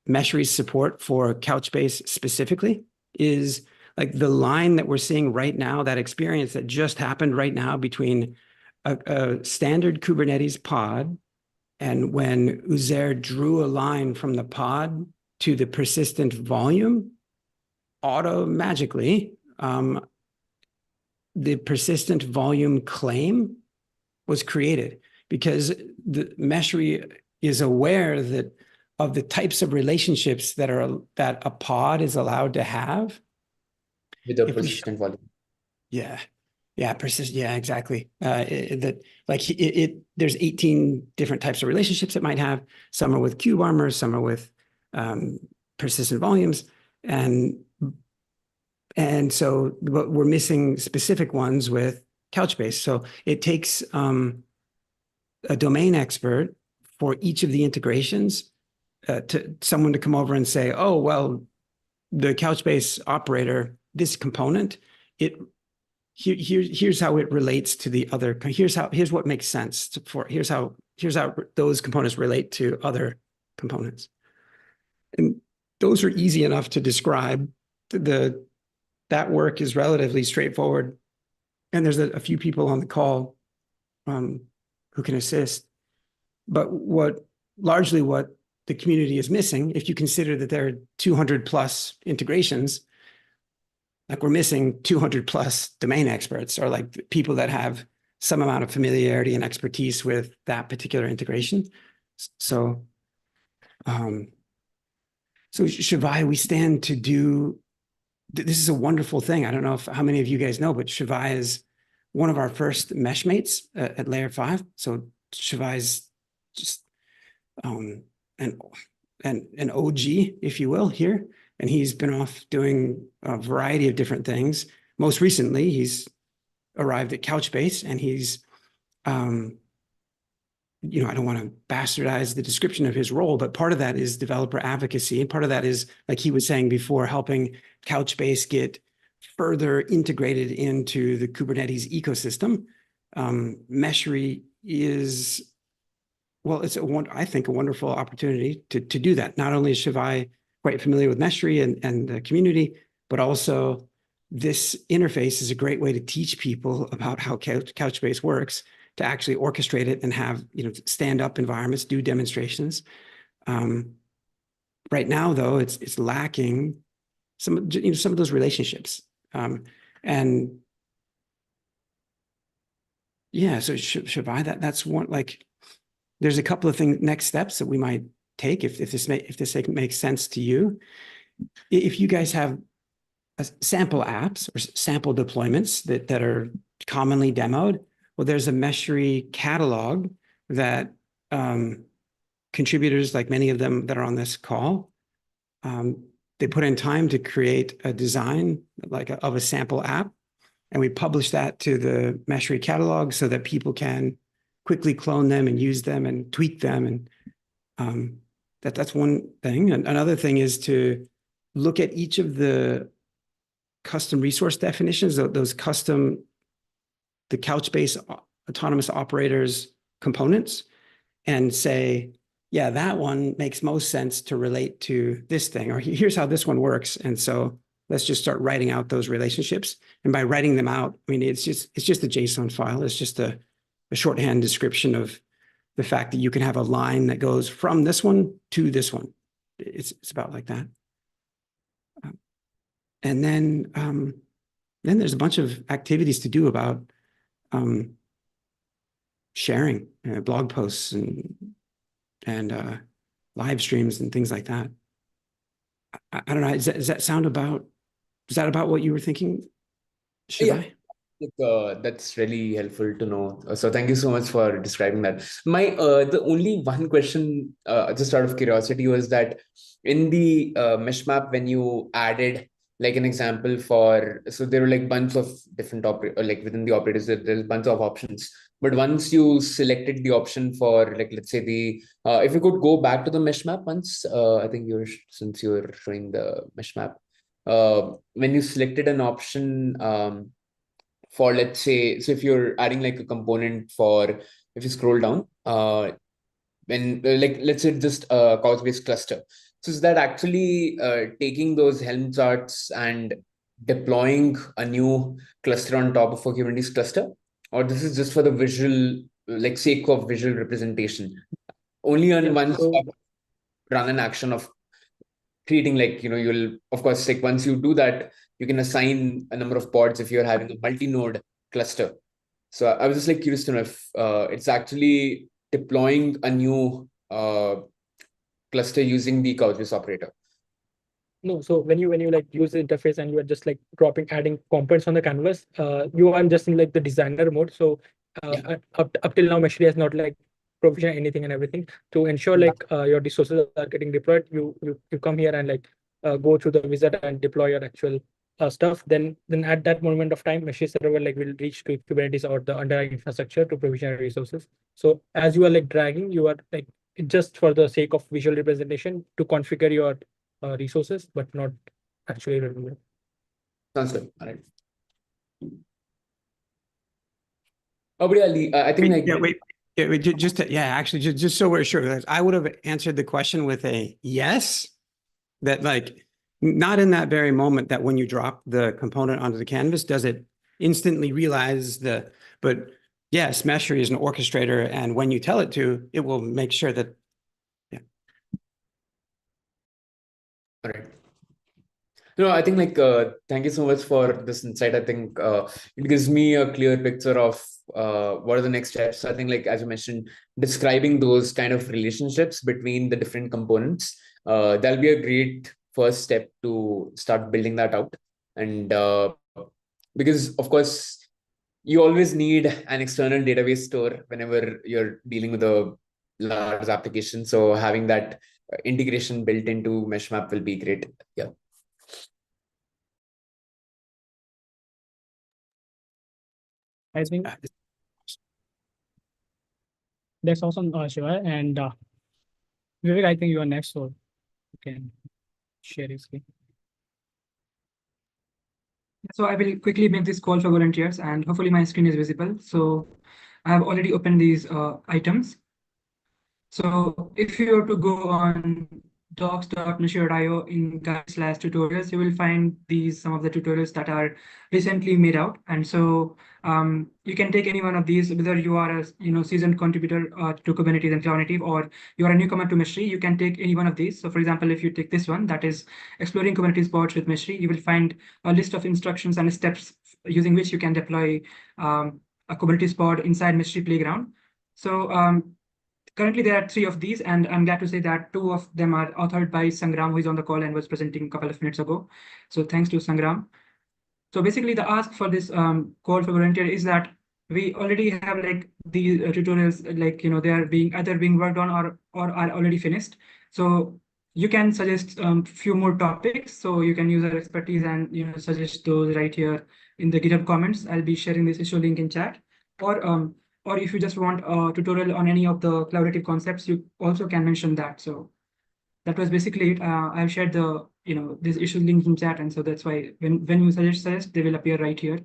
Meshery's support for Couchbase specifically, is like the line that we're seeing right now, that experience that just happened right now between a standard Kubernetes pod, and when Uzair drew a line from the pod to the persistent volume, magically, the persistent volume claim was created, because the Meshery is aware that of the types of relationships that a pod is allowed to have with a persistent volume. Yeah. Yeah, yeah, exactly. There's 18 different types of relationships it might have. Some are with cube armors, some are with persistent volumes, and so but we're missing specific ones with Couchbase. So it takes a domain expert for each of the integrations to someone to come over and say, oh, well, the Couchbase operator, this component, here's how it relates to the other. Here's what makes sense here's how those components relate to other components. And those are easy enough to describe. That work is relatively straightforward. And there's a few people on the call who can assist. But largely what the community is missing, if you consider that there are 200 plus integrations, like we're missing 200 plus domain experts, or like people that have some amount of familiarity and expertise with that particular integration. So, Shivai, we stand to do, this is a wonderful thing. I don't know how many of you guys know, but Shivai is one of our first mesh mates at Layer 5. So Shivai is just an OG, if you will, here. And he's been off doing a variety of different things. Most recently, he's arrived at Couchbase, and he's, I don't want to bastardize the description of his role, but part of that is developer advocacy. And part of that is, like he was saying before, helping Couchbase get further integrated into the Kubernetes ecosystem. Meshery is, well, it's I think a wonderful opportunity to do that. Not only is Shivai quite familiar with Meshery and the community, but also this interface is a great way to teach people about how Couchbase works, to actually orchestrate it and have stand-up environments, do demonstrations. Right now, though, it's lacking some of those relationships, and yeah. So Shivai, that's one. Like, there's a couple of next steps that we might take if this makes sense to you. If you guys have sample apps or sample deployments that are commonly demoed, well, there's a Meshery catalog that contributors, like many of them that are on this call, they put in time to create a design of a sample app, and we publish that to the Meshery catalog so that people can quickly clone them and use them and tweak them. And that's one thing. And another thing is to look at each of the custom resource definitions, those custom, the Couchbase autonomous operators components, and say, yeah, that one makes most sense to relate to this thing, or here's how this one works. And so let's just start writing out those relationships. And by writing them out, I mean, it's just a JSON file. It's just a shorthand description of the fact that you can have a line that goes from this one to this one. It's about like that. And then there's a bunch of activities to do about sharing blog posts and live streams and things like that. I don't know. Does that sound about? Is that about what you were thinking, Shivai? Yeah. That's really helpful to know. So thank you so much for describing that. The only one question, just out of curiosity, was that in the mesh map, when you added like an example so there were like bunch of different like within the operators, there's a bunch of options. But once you selected the option for, like, let's say if you could go back to the mesh map once, I think since you're showing the mesh map, when you selected an option, for, let's say, so if you're adding like a component if you scroll down, like, let's say just a Couchbase cluster. So is that actually taking those Helm charts and deploying a new cluster on top of a Kubernetes cluster? or this is just for the visual, like sake of visual representation. Only on once you run an action of creating, like, you'll, of course, like once you do that, you can assign a number of pods if you're having a multi-node cluster. So I was just like curious to know if it's actually deploying a new cluster using the Couchbase operator. No, so when you like use the interface and you are just like adding components on the canvas, you are just in like the designer mode. So up till now, Meshery has not like provision anything and everything to ensure like your resources are getting deployed. You come here and like go through the wizard and deploy your actual stuff. Then at that moment of time, Meshery server like will reach to Kubernetes or the underlying infrastructure to provision resources. So as you are like dragging, you are like just for the sake of visual representation to configure your resources, but not actually remember. Sounds good. All right. Oh, but yeah, I think actually, just so we're sure, I would have answered the question with a yes, that like not in that very moment that when you drop the component onto the canvas, does it instantly realize but yes, Meshery is an orchestrator, and when you tell it to, it will make sure that, yeah. All right. No, I think thank you so much for this insight. I think it gives me a clear picture of what are the next steps. I think, like, as you mentioned, describing those kind of relationships between the different components, that'll be a great first step to start building that out. And because, of course, you always need an external database store whenever you're dealing with a large application. So having that integration built into MeshMap will be great. Yeah. I think that's awesome, Shiva. And Vivek, I think you are next, so you can share your screen. So I will quickly make this call for volunteers, and hopefully my screen is visible. So I have already opened these items. So if you were to go on docs.meshery.io in guide/tutorials, you will find some of the tutorials that are recently made out. And so you can take any one of these, whether you are a seasoned contributor to Kubernetes and Cloud Native, or you are a newcomer to Meshery, you can take any one of these. So for example, if you take this one, that is Exploring Kubernetes Pods with Meshery, you will find a list of instructions and steps using which you can deploy a Kubernetes pod inside Meshery Playground. So currently, there are 3 of these, and I'm glad to say that 2 of them are authored by Sangram, who is on the call and was presenting a couple of minutes ago. So thanks to Sangram. So basically, the ask for this call for volunteer is that we already have like these tutorials, like they are either being worked on or are already finished. So you can suggest few more topics. So you can use our expertise and suggest those right here in the GitHub comments. I'll be sharing this issue link in chat, or if you just want a tutorial on any of the collaborative concepts, you also can mention that. So that was basically it. I've shared the this issue link in chat, and so that's why when you suggest, they will appear right here.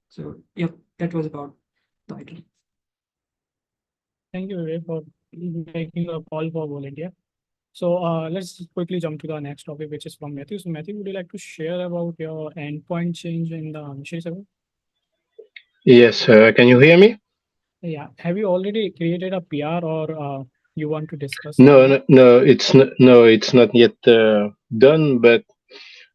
So yep, that was about the item. Thank you, Vivek, for making a call for volunteer. So let's quickly jump to the next topic, which is from Matthew. So Matthew, would you like to share about your endpoint change in the Meshery server? Yes, can you hear me? Yeah. Have you already created a PR, or you want to discuss? No, it's not yet done. But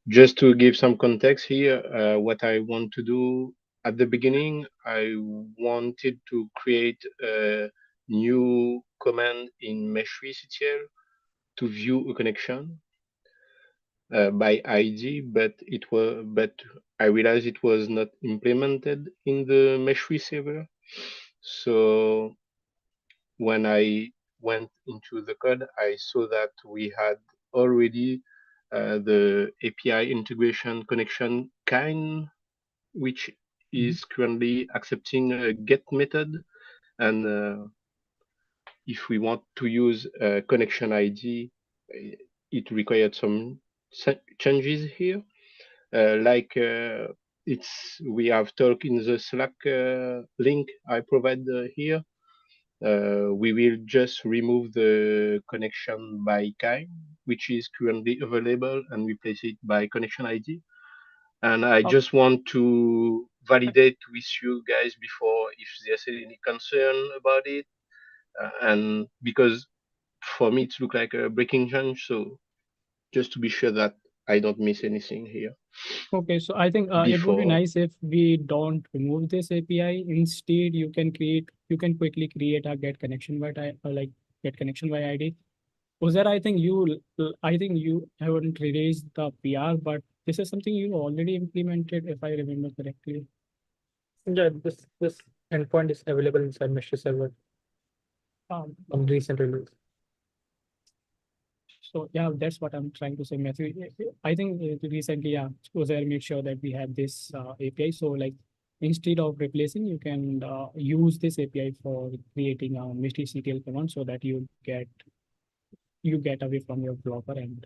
just to give some context here, what I want to do at the beginning, I wanted to create a new command in Meshery CTL to view a connection by ID, but I realized it was not implemented in the Meshery server. So when I went into the code, I saw that we had already the API integration connection kind, which is currently accepting a get method. And if we want to use a connection ID, it required some changes here. We have talked in the Slack link I provide here. We will just remove the connection by kind, which is currently available, and replace it by connection ID. And I just want to validate with you guys before if there's any concern about it. And because for me, it looked like a breaking change. So just to be sure that I don't miss anything here Okay, so I think it would be before. nice if we don't remove this API. Instead, you can quickly create a get connection by like get connection by ID. Uzair, I think you haven't released the PR, but this is something you already implemented, if I remember correctly. Yeah, this endpoint is available inside Meshery server on recent release. So yeah, that's what I'm trying to say, Matthew. I think recently, yeah, Uzair made sure that we have this API. So like instead of replacing, you can use this API for creating a Meshery CTL command so that you get away from your blocker, and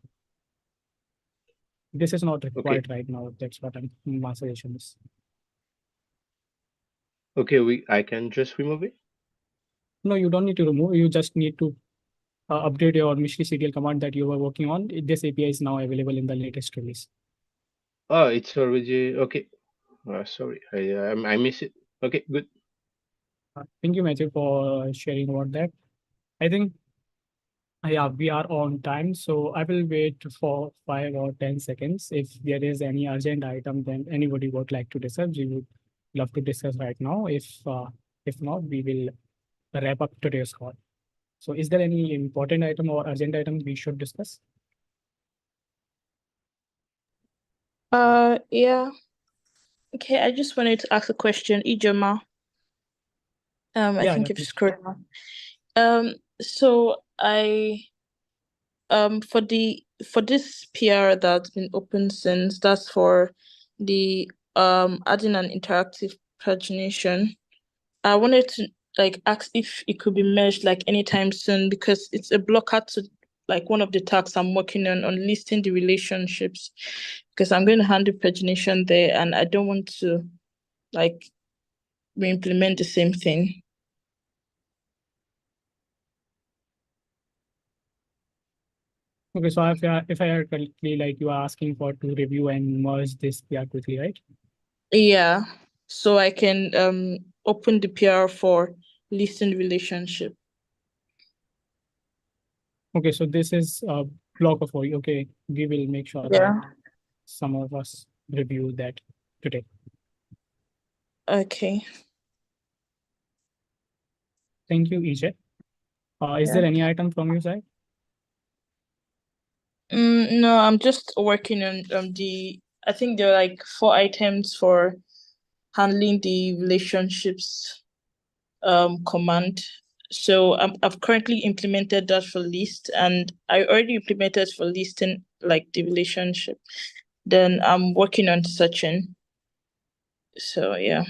this is not required right now. That's what my suggestion is. Okay, I can just remove it. No, you don't need to remove. You just need to update your Meshery CTL command that you were working on. This API is now available in the latest release. Oh, it's already okay. Sorry, I miss it. Okay, good. Thank you, Matthew, for sharing about that. I think yeah, we are on time, so I will wait for 5 or 10 seconds. If there is any urgent item, then anybody would like to discuss, we would love to discuss right now. If not, we will wrap up today's call. So, is there any important item or urgent item we should discuss? Yeah. Okay, I just wanted to ask a question, Ijoma. I Yeah, think yeah, you've scrolled down. So for this PR that's been open since, that's for the adding an interactive pagination. I wanted to like ask if it could be merged like anytime soon, because it's a blocker to like one of the tasks I'm working on listing the relationships, because I'm going to handle pagination there and I don't want to like re-implement the same thing. Okay, so if I heard correctly, like you are asking for to review and merge this PR quickly, right? Yeah, so I can open the PR for listing relationship. Okay, so this is a blocker for you. Okay, we will make sure Yeah. that some of us review that today. Okay. Thank you, EJ. Is there any item from your side? No, I'm just working on I think there are like 4 items for handling the relationships command. So I've currently implemented that for list, and I already implemented for listing like the relationship. Then I'm working on searching. So yeah.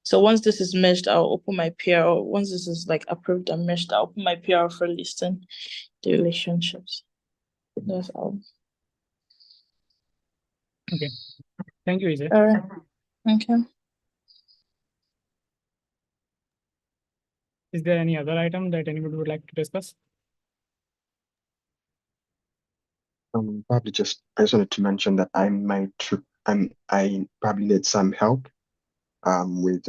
So once this is merged, I'll open my PR. Once this is like approved and merged, I'll open my PR for listing the relationships. That's all. Okay. Thank you, EJ. All right. Okay. Is there any other item that anybody would like to discuss? Probably I just wanted to mention that I probably need some help with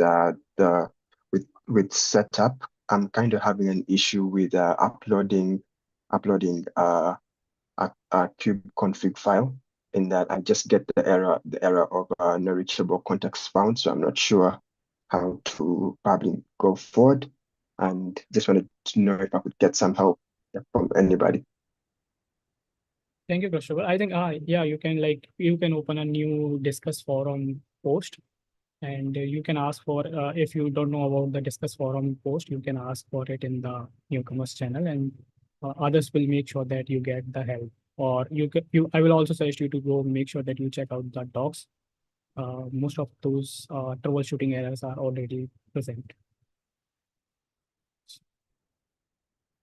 with setup. I'm kind of having an issue with uploading a cube config file, in that I just get the error of no reachable context found. So I'm not sure how to probably go forward, and just wanted to know if I could get some help from anybody. Thank you, Christopher. I think yeah, you can open a new discuss forum post, and you can ask for if you don't know about the discuss forum post, you can ask for it in the newcomers channel, and others will make sure that you get the help. Or I will also suggest you to go make sure that you check out the docs. Most of those troubleshooting errors are already present.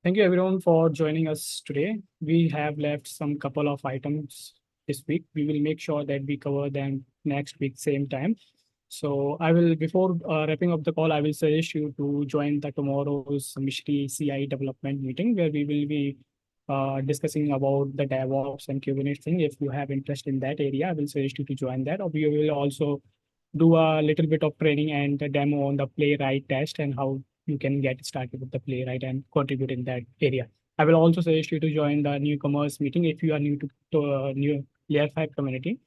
Thank you everyone for joining us today. We have left some couple of items this week. We will make sure that we cover them next week, same time. So before wrapping up the call, I will suggest you to join the tomorrow's Meshery CI development meeting, where we will be discussing about the DevOps and Kubernetes thing. If you have interest in that area, I will suggest you to join that. Or we will also do a little bit of training and a demo on the playwright test and how you can get started with the playwright and contribute in that area. I will also suggest you to join the newcomers meeting if you are new to new Layer 5 community.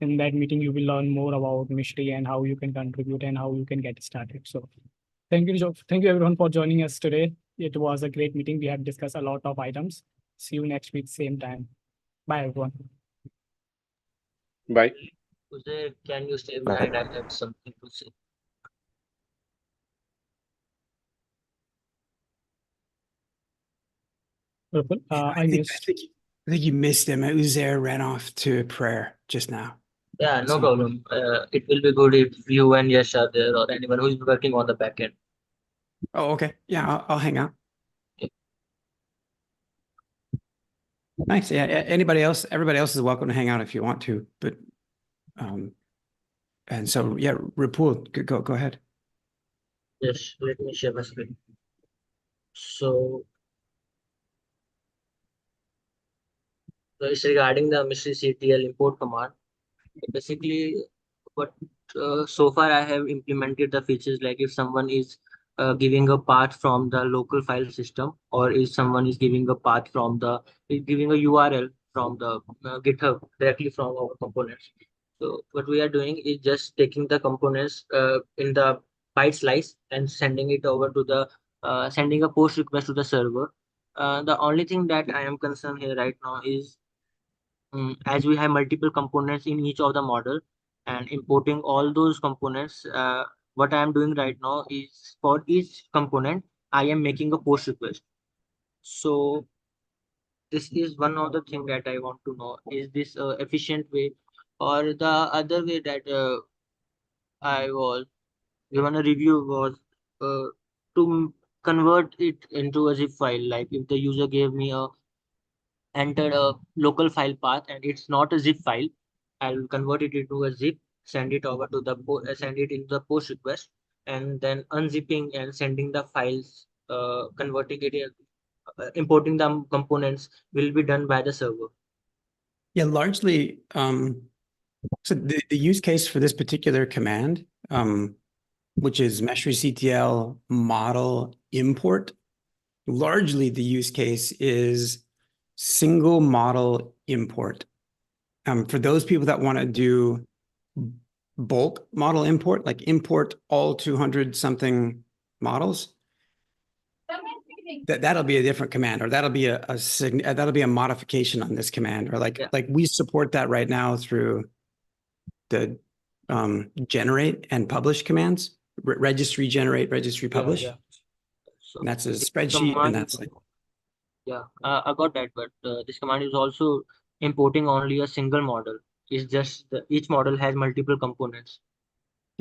In that meeting, you will learn more about Meshery and how you can contribute and how you can get started. So thank you everyone for joining us today. It was a great meeting. We have discussed a lot of items. See you next week, same time. Bye, everyone. Bye. Jose, can you stay Bye. behind? I have something to say. Purple, I I missed. think you missed him. Uzair ran off to prayer just now. Yeah, no So- problem. It will be good if you and Yash are there or anyone who is working on the back end. Oh, okay. Yeah, I'll hang out. Nice. Yeah. Anybody else? Everybody else is welcome to hang out if you want to. But, and so yeah, Rapul, go ahead. Yes, let me share my screen. So it's regarding the Meshery CTL import command. Basically, what so far I have implemented the features like if someone is giving a path from the local file system, or if someone is giving a path from the giving a URL from the GitHub directly from our components. So what we are doing is just taking the components in the byte slice and sending it over to the sending a post request to the server. The only thing that I am concerned here right now is as we have multiple components in each of the model and importing all those components, what I am doing right now is for each component I am making a post request. So this is one of the thing that I want to know, is this efficient way, or the other way that I was given a review was to convert it into a zip file. Like if the user gave me a entered a local file path and it's not a zip file, I'll convert it into a zip, send it over to the send it into the post request, and then unzipping and sending the files, converting it, importing the components will be done by the server. Yeah, largely. So the use case for this particular command, which is Meshery CTL model import, largely the use case is single model import. For those people that want to do bulk model import, like import all 200 something models, that'll be a different command, or that'll be that'll be a modification on this command, or like we support that right now through the generate and publish commands, registry generate, registry publish. Yeah. So and that's a spreadsheet, and that's like. Yeah, I got that, but this command is also importing only a single model. It's just each model has multiple components.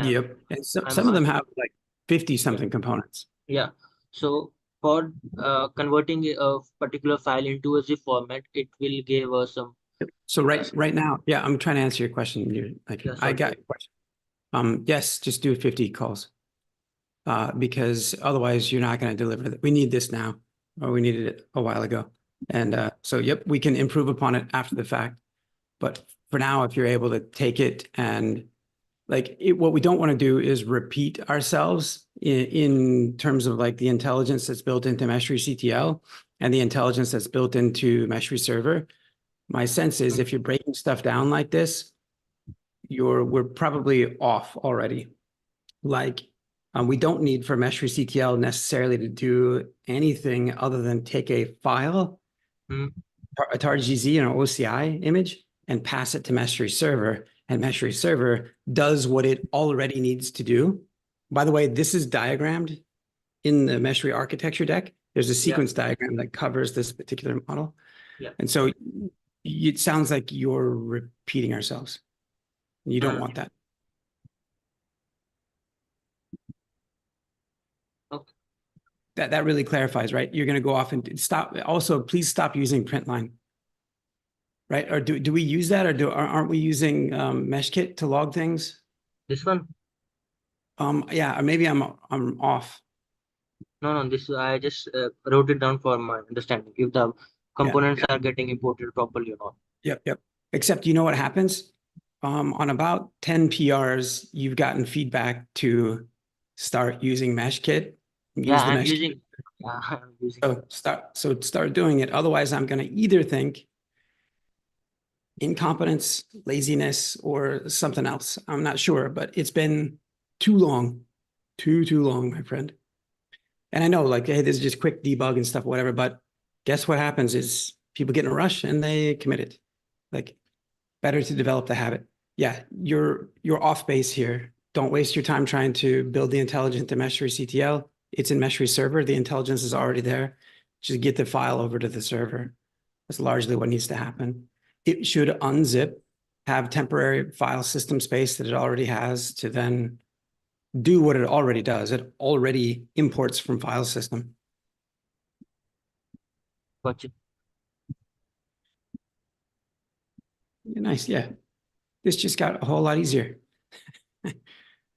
Yep, and some of them have like 50 something components. Yeah, so for converting a particular file into a zip format, it will give us some. So right now, yeah, I'm trying to answer your question. I got your question. Yes, just do 50 calls, because otherwise you're not going to deliver that. We need this now, or we needed it a while ago. And so, yep, we can improve upon it after the fact. But for now, if you're able to take it and what we don't want to do is repeat ourselves in terms of like the intelligence that's built into Meshery CTL and the intelligence that's built into Meshery server. My sense is if you're breaking stuff down like this, we're probably off already. We don't need for Meshery CTL necessarily to do anything other than take a file, a tar.gz and an OCI image, and pass it to Meshery server. And Meshery server does what it already needs to do. By the way, this is diagrammed in the Meshery architecture deck. There's a sequence diagram that covers this particular model. Yeah. And so it sounds like you're repeating ourselves. You don't want that. Okay. That really clarifies, right? You're going to go off and stop. Also, please stop using printline. Right? Or do we use that, or aren't we using Meshkit to log things? This one? Yeah, or maybe I'm off. No, this I just wrote it down for my understanding. If the components are getting imported properly or not. Yep. Except you know what happens? on about 10 PRs, you've gotten feedback to start using MeshKit. Yeah, the I'm mesh kit. using. Yeah, I'm using. So start doing it. Otherwise, I'm going to either think incompetence, laziness, or something else. I'm not sure, but it's been too long, too long, my friend. And I know, like, hey, this is just quick debug and stuff, whatever. But guess what happens is people get in a rush and they commit it. Like, better to develop the habit. Yeah, you're off base here. Don't waste your time trying to build the intelligent to Meshery CTL. It's in Meshery server. The intelligence is already there. Just get the file over to the server. That's largely what needs to happen. It should unzip, have temporary file system space that it already has to then do what it already does. It already imports from file system. Gotcha. Nice, yeah. This just got a whole lot easier.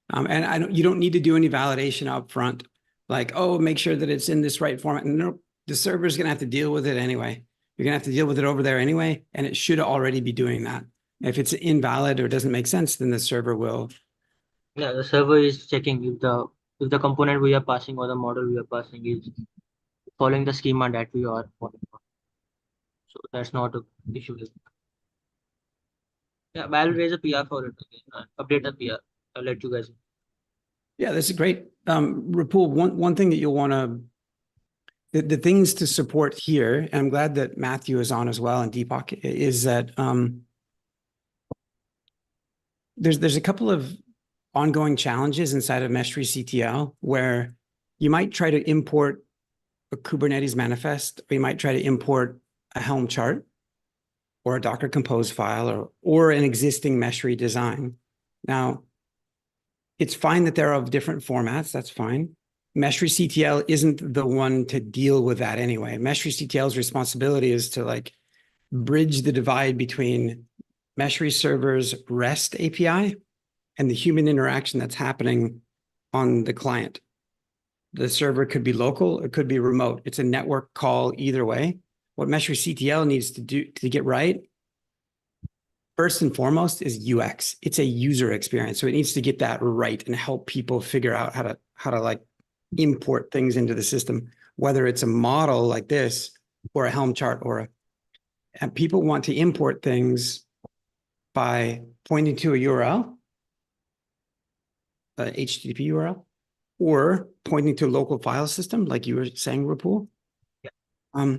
And you don't need to do any validation up front, like, oh, make sure that it's in this right format. No, the server's going to have to deal with it anyway. You're going to have to deal with it over there anyway, and it should already be doing that. If it's invalid or doesn't make sense, then the server will. Yeah, the server is checking if the component we are passing or the model we are passing is following the schema that we are following. So that's not an issue. Yeah, but I'll raise a PR for it again. Update the PR. I'll let you guys know. Yeah, this is great. Rapul, one thing that you'll want to, the things to support here, and I'm glad that Matthew is on as well and Deepak, is that there's a couple of ongoing challenges inside of Meshery CTL where you might try to import a Kubernetes manifest, or you might try to import a Helm chart or a Docker Compose file or an existing Meshery design. Now, it's fine that they're of different formats. That's fine. Meshery CTL isn't the one to deal with that anyway. Meshery CTL's responsibility is to like bridge the divide between Meshery server's REST API and the human interaction that's happening on the client. The server could be local, it could be remote. It's a network call either way. What Meshery CTL needs to do to get right, first and foremost, is UX. It's a user experience. So it needs to get that right and help people figure out how to like import things into the system, whether it's a model like this or a Helm chart and people want to import things by pointing to a URL, a HTTP URL, or pointing to a local file system, like you were saying, Rapul. Yeah.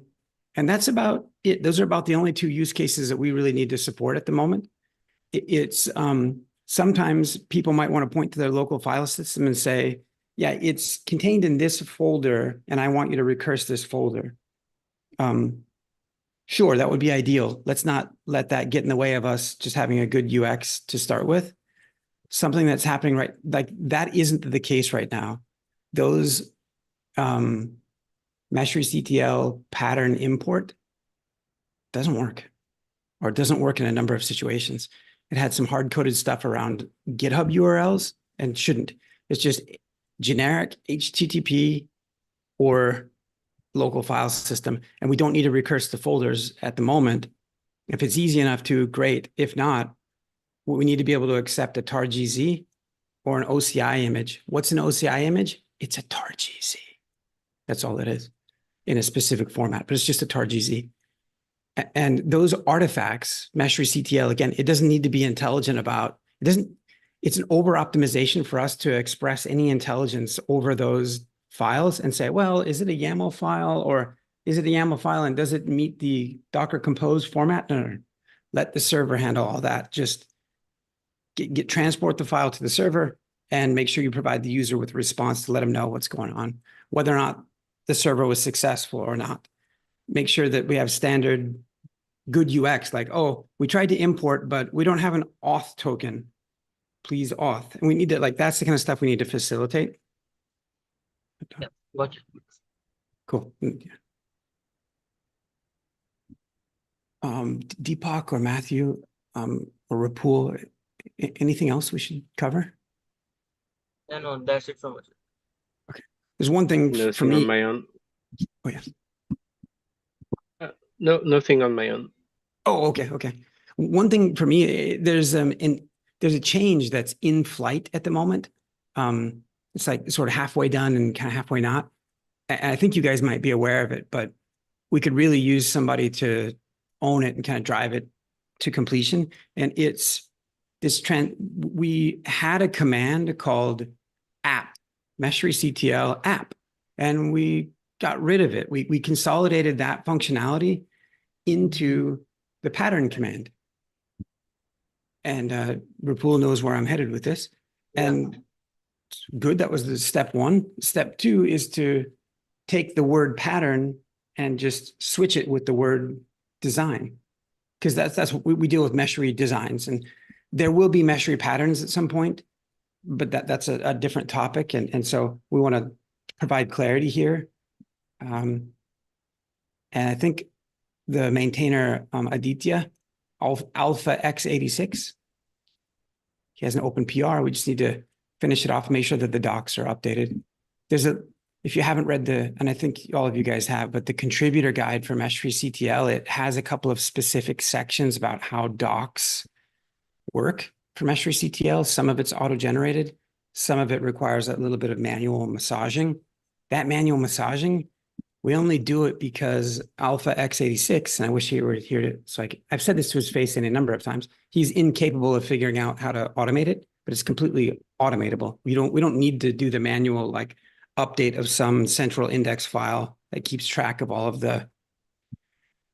And that's about it. Those are about the only two use cases that we really need to support at the moment. It's sometimes people might want to point to their local file system and say, yeah, it's contained in this folder, and I want you to recurse this folder. Sure, that would be ideal. Let's not let that get in the way of us just having a good UX to start with. Something that's happening right, like that isn't the case right now. Those Meshery CTL pattern import doesn't work, or it doesn't work in a number of situations. It had some hard-coded stuff around GitHub URLs and shouldn't. It's just generic HTTP or local file system, and we don't need to recurse the folders at the moment. If it's easy enough to, great. If not, we need to be able to accept a tar-gz or an OCI image. What's an OCI image? It's a tar-gz. That's all it is in a specific format, but it's just a tar-gz. And those artifacts, Meshery CTL, again, it doesn't need to be intelligent about, it's an over-optimization for us to express any intelligence over those files and say, well, is it a YAML file, or is it a YAML file and does it meet the Docker Compose format? No. Let the server handle all that. Just transport the file to the server and make sure you provide the user with a response to let them know what's going on, whether or not the server was successful or not. Make sure that we have standard good UX, like, oh, we tried to import, but we don't have an auth token. Please auth. And we need to, like, that's the kind of stuff we need to facilitate. Yeah, gotcha. Cool. Deepak or Matthew or Rapul, anything else we should cover? Yeah, no, that's it from us. Okay. There's one thing for me. On my own. Oh, yeah. No, nothing on my own. Oh, okay. One thing for me, there's a change that's in flight at the moment. It's like sort of halfway done and kind of halfway not. And I think you guys might be aware of it, but we could really use somebody to own it and kind of drive it to completion. And it's this trend. We had a command called app, Meshery CTL app, and we got rid of it. We consolidated that functionality into the pattern command. And Rapul knows where I'm headed with this. And good, that was the step one. Step two is to take the word pattern and just switch it with the word design. Because that's what we deal with Meshery designs. And there will be Meshery patterns at some point, but that's a different topic. And so we want to provide clarity here. And I think the maintainer, Aditya, Alpha X86, he has an open PR. We just need to finish it off and make sure that the docs are updated. If you haven't read and I think all of you guys have, but the contributor guide for Meshery CTL, it has a couple of specific sections about how docs work for Meshery CTL. Some of it's auto-generated. Some of it requires a little bit of manual massaging. That manual massaging, we only do it because Alpha X86, and I wish he were here I've said this to his face any number of times, he's incapable of figuring out how to automate it, but it's completely automatable. We don't need to do the manual update of some central index file that keeps track of all of the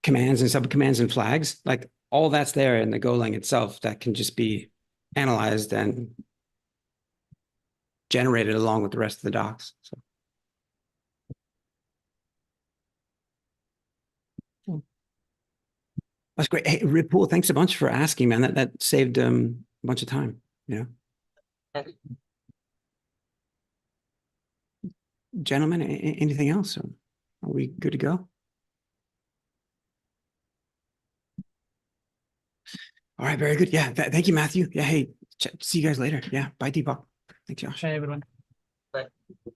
commands and subcommands and flags. All that's there in the Golang itself that can just be analyzed and generated along with the rest of the docs. So. That's great. Hey, Rapul, thanks a bunch for asking, man. That saved a bunch of time. Gentlemen, anything else? Are we good to go? All right, very good. Yeah, thank you, Matthew. Yeah, hey, see you guys later. Yeah, bye, Deepak. Thanks, Josh. Bye, everyone. Bye.